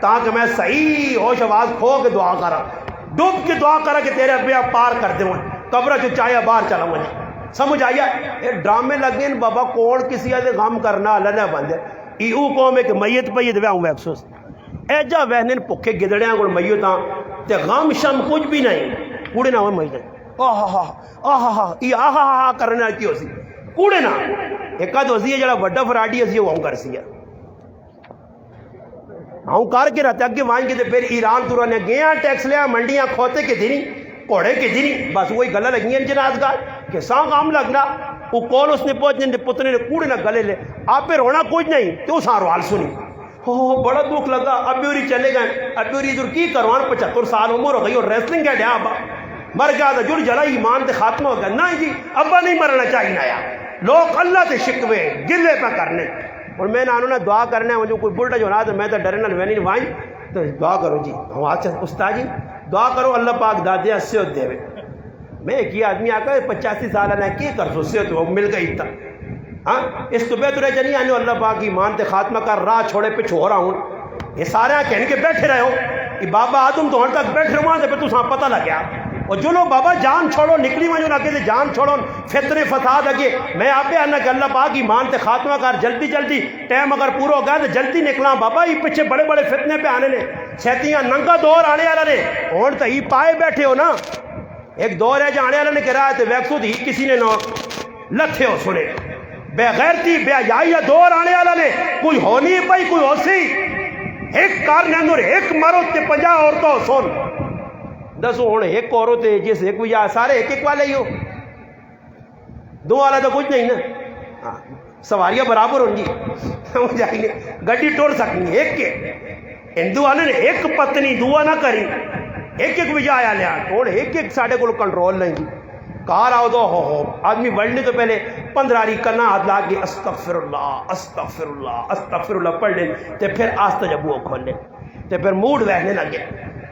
تاکہ میں صحیح ہوش آواز کھو کے دعا کرا ڈوب کے دعا کرا کہ تیرے ابیا پار کر دے قبر جو چاہیا باہر چلا مجھے سمجھ آئیا یہ ڈرامے لگے بابا کون کسی سے غم کرنا اللہ نے بندے ای او قوم ہے کہ میت پہ یہ ہوں افسوس ایجا وہنن پکے گدڑیاں کو میتاں تے غم شم کچھ بھی نہیں کوڑے نہ ہوئے میت آہا ای آہا کرنے کی ہو سی کوڑے نہ ایک آدھ ہوسی ہے جڑا وڈا فراڈی ہوسی وہ کر سی ہے ہوں کر کے رہتے اگے وائیں گے پھر ایران تو رہنے گیا ٹیکس لیا منڈیاں کھوتے کے دینی کوڑے کے دینی بس وہی گلہ لگی ہیں جنازگار کہ ساں کام لگنا وہ کون اس نے پہنچنے پتنے نے کوڑے نہ گلے لے آپ پہ رونا کچھ نہیں تو ساں روال سنی بڑا دکھ لگا ابھی اوری چلے گئے ابھی اوری ادھر کی کروان 75 سال عمر ہو گئی اور ریسلنگ ہے ابا مر گیا تھا جڑ جلا ایمان تے خاتمہ ہو گیا نہیں جی ابا نہیں مرنا چاہیے نیا لوگ اللہ تے شکوے گلے پہ کرنے اور میں نانو نے دعا کرنا مجھے کوئی بلٹا جو نہ تو میں تو ڈرنا نہیں وائیں تو دعا کرو جی ہم آج استاد جی دعا کرو اللہ پاک دادے صحت دے میں ایک ہی آدمی آ کر 85 سال ہے کی کر سو صحت وہ مل گئی تھا ہاں اس تو بہتر ہے نہیں آنے اللہ پاک ایمان تے خاتمہ کر راہ چھوڑے پہ چھو رہا ہوں یہ سارے کہنے کے بیٹھے رہے ہو کہ بابا آدم تو ہر تک بیٹھ رہے وہاں پہ تو پتہ لگ گیا اور جو لوگ بابا جان چھوڑو نکلی وہاں جو نہ کہتے جان چھوڑو فتنے فساد اگے میں آپ پہ آنا کہ اللہ پاک ایمان تے خاتمہ کر جلدی جلدی ٹائم اگر پورا ہو گیا تو جلدی نکلا بابا یہ پیچھے بڑے بڑے فتنے پہ آنے نے چھتیاں ننگا دور آنے والا نے اور تو ہی پائے بیٹھے ہو نا ایک دور ہے جانے والا نے کہا ہے ویکسو ہی کسی نے نہ لتھے ہو سنے بے غیرتی بے حیائی دور آنے والا نے کوئی ہونی پئی کوئی ہوسی ایک کار نے اندر ایک مرد تے 50 عورتوں سن دسو ہوں ایک عورت ہے جس ایک بھی سارے ایک والے ہی ہو دو والا تو کچھ نہیں نا سواریاں برابر ہوں گی گڈی ٹور سکنی ایک کے ہندو والے نے ایک پتنی دعا نہ کری ایک بھی آیا لیا توڑ ایک ساڑھے کو کنٹرول نہیں کی کار آؤ دو ہو آدمی بڑھنے تو پہلے 15 کرنا ہاتھ لا کے استغفر اللہ استغفر اللہ استغفر اللہ پڑھ لیں تو پھر آستہ جب وہ کھول لیں تو پھر موڈ بہنے لگے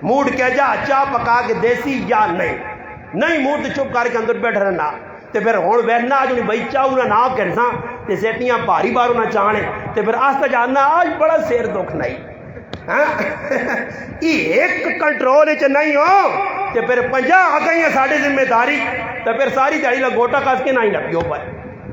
موڈ کہہ جا چاہ پکا کے دیسی یا نہیں موڈ تو چپ کر کے اندر بیٹھ رہنا تو پھر ہوں بہنا جو بھائی چاہوں نہ کہنا تو سیٹیاں بھاری باروں نہ چاہنے تو پھر آستہ جاننا آج بڑا سیر دکھ نہیں ایک کنٹرول نہیں ہو تو پھر 50 آ گئی ہیں ساری ذمہ داری تو پھر ساری دیہی لگوٹا کس کے نہ ہی لگی ہو پائے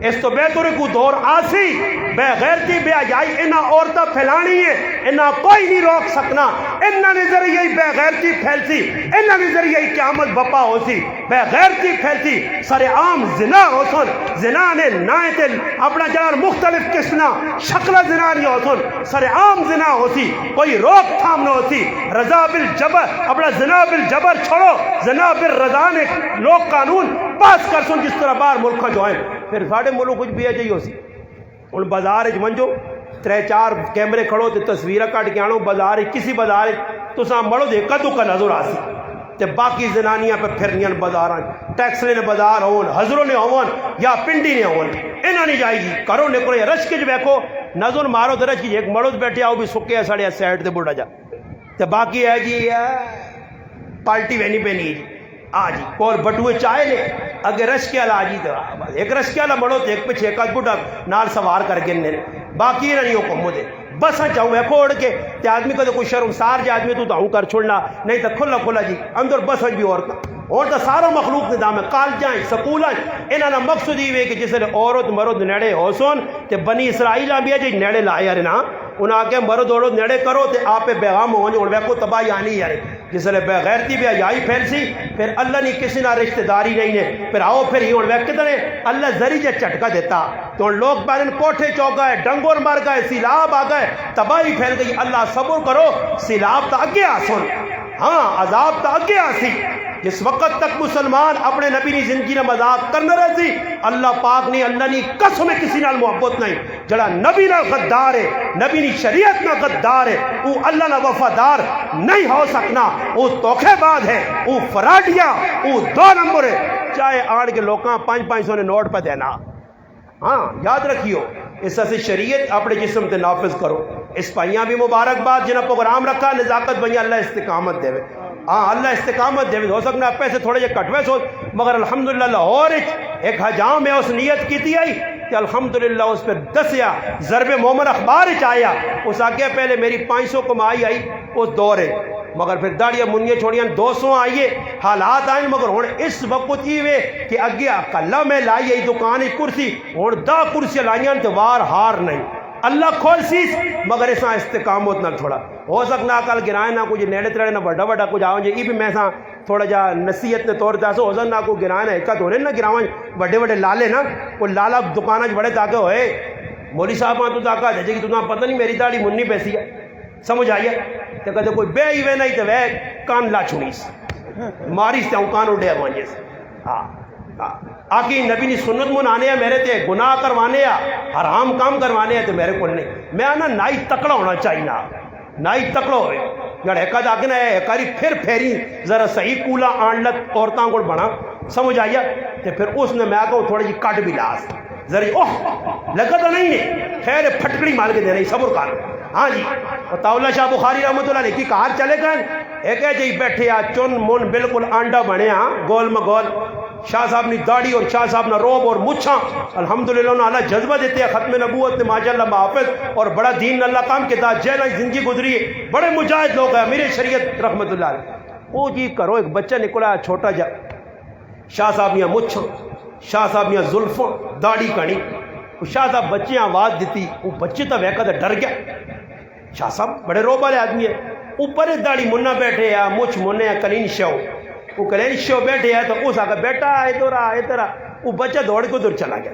اس تو بہتر کو دور آسی بے غیرتی بے حیائی انہاں عورتیں پھیلانی ہے انہاں کوئی نہیں روک سکنا انہاں نے ذریعے بے غیرتی پھیلتی انہاں نے ذریعے قیامت بپا ہوسی بے غیرتی پھیلتی سر عام زنا ہو سن زنا نے نائے تے اپنا جان مختلف قسمہ شکل زنا نہیں ہو سن سر عام زنا ہوسی کوئی روک تھام نہ ہوسی رضا بالجبر اپنا زنا بالجبر چھوڑو زنا بالرضا نے لوگ قانون پاس کر سن جس طرح باہر ملکہ جو ہیں پھر ساڑھے ملک کچھ بھی ہے جائی ہو سی ان بازار منجو 3-4 کیمرے کھڑو تے تصویرہ کٹ کے آنو بازار کسی بازار تو ساں مڑو دے کدو کا نظر آسی تے باقی زنانیاں پہ پھرنیاں بازاراں ٹیکسلے نے بازار ہون حضروں نے ہون یا پنڈی نے ہون انہاں نہیں جائے گی کرو نکلو یا رش کے جو بیکھو نظر مارو تے رش کی ایک مڑو بیٹھے آؤ بھی سکے ساڑھے سیٹ تے بڑھا جا تے باقی ہے جی پالٹی وینی پہ نہیں جی جی کول بٹوئے چائے لے اگر رش کے علا جی تو ایک رش کے علا بڑھو تو ایک پچھے ایک بڑھا نال سوار کر گننے باقی نہیں ہو کمو دے بس چاہوں ہے کھوڑ کے تے آدمی کو تو کوئی شرمسار جی آدمی تو ہوں کر چھوڑنا نہیں تو کھلا جی اندر بس بھی اور تو سارا مخلوق نظام ہے کالجاں سکولاں انہاں نا مقصد یہ کہ جس نے عورت مرد نیڑے ہو سن تے بنی اسرائیل بھی ہے جی نیڑے لائے رہے نا انہاں آگے مرد عورت نیڑے کرو تے آپ پیغام ہوں اور ویکو تباہی آنی یار جس نے بے غیرتی بے حیائی پھیل سی پھر اللہ نے کسی نہ رشتہ داری نہیں ہے پھر آؤ پھر ہی اور کتنے اللہ ذریعے چٹکا دیتا تو لوگ پہلے کوٹھے چوک گئے ڈنگور مر گئے سیلاب آ گئے تباہی پھیل گئی اللہ صبر کرو سیلاب تا اگے آسن ہاں عذاب تا اگے آسی جس وقت تک مسلمان اپنے نبی نے زندگی نے مذاق کرنا رہے سی اللہ پاک نے اللہ نے قسم کسی نال محبت نہیں جڑا نبی نہ غدار ہے نبی نے شریعت نہ غدار ہے وہ اللہ نہ وفادار نہیں ہو سکنا وہ توکھے باز ہے وہ فراڈیا وہ 2 نمبر ہے چاہے آڑ کے لوکاں 500 نے نوٹ پہ دینا ہاں یاد رکھیو اس سے شریعت اپنے جسم تے نافذ کرو اس پائیاں بھی مبارکباد جنہ پروگرام رکھا نزاکت بھئی اللہ استقامت دے ہاں اللہ استقامت دے ہو سکنا پیسے تھوڑے جے کٹوے سو مگر الحمدللہ لاہور ایک حجام میں اس نیت کی تھی آئی کہ الحمدللہ اس پہ 10 یا ضرب مومن اخبار چاہیا اس آگے پہلے میری 500 کمائی آئی اس دور ہے مگر پھر داڑیاں منیاں چھوڑیاں 200 آئیے حالات آئیں مگر ہوں اس وقت ہی وے کہ اگیا کلہ میں لائی دکان کرسی ہوں 10 کرسی لائیاں تو وار ہار نہیں اللہ کھول سیس مگر اساں استقامت نہ تھوڑا ہو سکنا کل گرائے نہ کچھ نیڑے تڑے نہ بڑا بڑا کچھ آؤں جی بھی میں ساں تھوڑا جا نصیحت نے طور داسو ہو سکنا کو گرائے نہ ایک ہونے نہ گراواں بڑے بڑے لالے نا وہ لالا دکانہ بڑے تاکہ ہوئے مولوی صاحب تو تاکہ دے جی کہ تمہیں پتہ نہیں میری داڑھی منی پیسی ہے سمجھ آئیے تو کہتے کوئی بے ہی وے نہیں تو وہ کان لا چھوڑیس ماریس تے ہوں کان اڈیا مانجے سے آکی نبی نے سنت منانے ہیں میرے تے گناہ کروانے ہیں حرام کام کروانے ہیں تے میرے کو نہیں میں آنا نائی تکڑا ہونا چاہیے نا نائی تکڑا ہوئے جڑ ایکا جا کے نا ایکاری پھر پھیری ذرا صحیح کولا آنڈلت عورتاں کو بنا سمجھ آئیے تے پھر اس نے میں کہوں تھوڑی جی کٹ بھی لاس ذرا اوہ لگا تو نہیں ہے خیر پھٹکڑی مال کے دے رہی صبر کر ہاں جی طاولہ شاہ بخاری رحمۃ اللہ علیہ کی کار چلے گئے ایک ہے جی بیٹھے آ چن من بالکل آنڈا بنے ہاں گول مگول شاہ صاحب نے داڑھی اور شاہ صاحب نے روب اور مچھاں الحمدللہ انہوں اللہ جذبہ دیتے ہیں ختم نبوت نے ماشاءاللہ محافظ اور بڑا دین اللہ کام کے تحت جیل زندگی گزری ہے بڑے مجاہد لوگ ہیں امیر شریعت رحمۃ اللہ علیہ وہ جی کرو ایک بچہ نکلا چھوٹا جا شاہ صاحب نے مچھاں شاہ صاحب نے زلفاں داڑھی کڑی شاہ صاحب بچے آواز دیتی وہ بچے تو ویکا تو ڈر گیا شاہ صاحب بڑے روب والے آدمی ہے اوپر داڑھی منا بیٹھے یا مچھ منے یا کلین شو وہ کلین شو بیٹھے ہے تو اس آگا بیٹا ادھر آ وہ بچہ دوڑ کے ادھر چلا گیا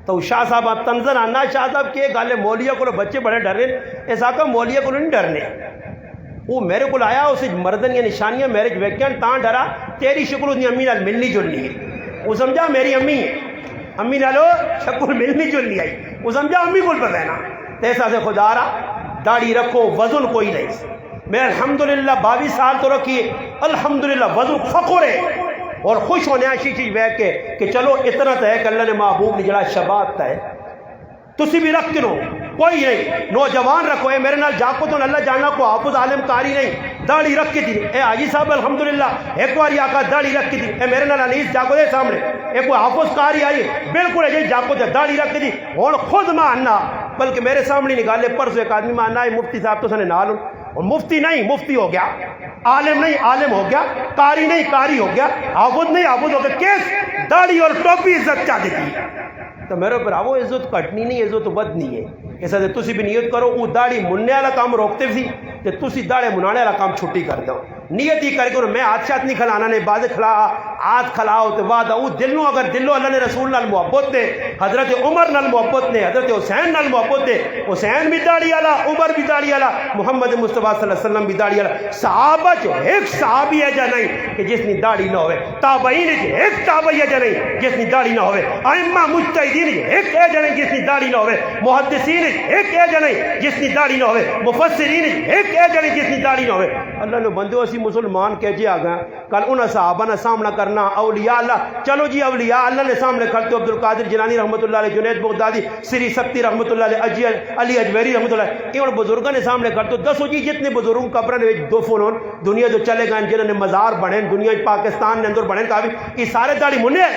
تو شاہ صاحب تنظر آنا شاہ صاحب کے گالے مولیا کو بچے بڑے ڈر رہے ایسا کہ مولیا کو نہیں ڈرنے وہ میرے کو آیا اسے مردن یا نشانیاں میرے ویکین تاں ڈرا تیری شکل اتنی امی نال ملنی جلنی ہے وہ سمجھا میری امی ہے امی نالو شکل ملنی جلنی آئی وہ سمجھا امی کو پتہ ہے نا ایسا سے خدا رہا داڑھی رکھو وزن کوئی نہیں میں الحمدللہ 22 سال تو رکھیے الحمدللہ وضو فخر ہے اور خوش ہونے ایسی چیز بہ کے کہ چلو اتنا تو ہے کہ اللہ نے محبوب نے جڑا شباب تا ہے تسی بھی رکھ کرو کوئی نہیں نوجوان رکھو اے میرے نال جاکو تو اللہ جاننا کو حافظ عالم کاری نہیں داڑھی رکھ کے دی اے حاجی صاحب الحمدللہ ایک بار آقا داڑھی رکھ کے دی اے میرے نال انیس جاکو دے سامنے ایک کوئی حافظ کاری آئی بالکل ہے جاکو دے داڑھی رکھ کے دی اور خود ماننا بلکہ میرے سامنے نکالے پرسو ایک آدمی ماننا ہے مفتی صاحب تو سنے نال اور مفتی نہیں مفتی ہو گیا عالم نہیں عالم ہو گیا قاری نہیں قاری ہو گیا حافظ نہیں حافظ ہو گیا کیس داڑھی اور ٹوپی عزت چاہ دیتی تو میرے پر آو عزت کٹنی نہیں عزت بدنی ہے ایسا تے تسی بھی نیت کرو وہ داڑھی مننے والا کام روکتے سی تے تسی داڑھی منانے والا کام چھٹی کر دو نیت ہی کر کے میں ہاتھ شات نہیں کھلانا نہیں بعد کھلا ہاتھ کھلاؤ تے بعد او دلوں اگر دلوں اللہ نے رسول نال محبت نے حضرت عمر نال محبت نے حضرت حسین نال محبت نے حسین بھی داڑھی والا عمر بھی داڑھی والا محمد مصطفیٰ صلی اللہ علیہ وسلم بھی داڑھی والا صحابہ جو ایک صحابی ہے جا نہیں کہ جس نے داڑھی نہ ہوئے تابعین ایک تابعی ہے جا نہیں جس نے داڑھی نہ ہوئے ائمہ مجتہدین ایک ہے جا نہیں جس نے داڑھی نہ ہوئے محدثین ایک ہے جا نہیں جس نے داڑھی نہ ہوئے مفسرین ایک ہے جا نہیں جس نے داڑھی نہ ہوئے اللہ نے بندو اسی مسلمان کہتے آ گئے کل انہاں صحابہ نے سامنا کرنا اولیاء اللہ چلو جی اولیاء اللہ نے سامنے کھڑتے عبد القادر جیلانی رحمۃ اللہ علیہ جنید بغدادی سری سکتی رحمۃ اللہ علیہ علی اجمیری رحمۃ اللہ علیہ ان بزرگوں نے سامنے کھڑتے دسو جی جتنے بزرگوں قبروں نے دو فون دنیا جو چلے گئے جنہوں نے مزار بنے دنیا پاکستان نے اندر بنے کافی یہ سارے داڑھی مننے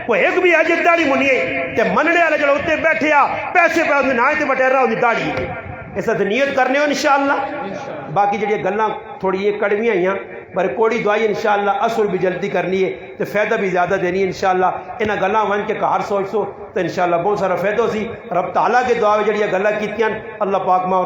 کوئی ایک بھی ہے جس داڑھی منی ہے تے مننے والے جڑے اتنے بیٹھے آ پیسے پہ نہ تے بٹیرا ہوندی داڑھی ایسا تو نیت کرنے ہو انشاءاللہ باقی جڑی گلاں تھوڑی یہ کڑویاں ہیں پر کوڑی دعائی انشاءاللہ اثر بھی جلدی کرنی ہے تو فائدہ بھی زیادہ دینی ہے انشاءاللہ انہاں گلاں ون کے کار سوچ سو تو انشاءاللہ بہت سارا فائدہ سی رب تعالیٰ کے دعا جڑی گلاں کیتیاں اللہ پاک ماں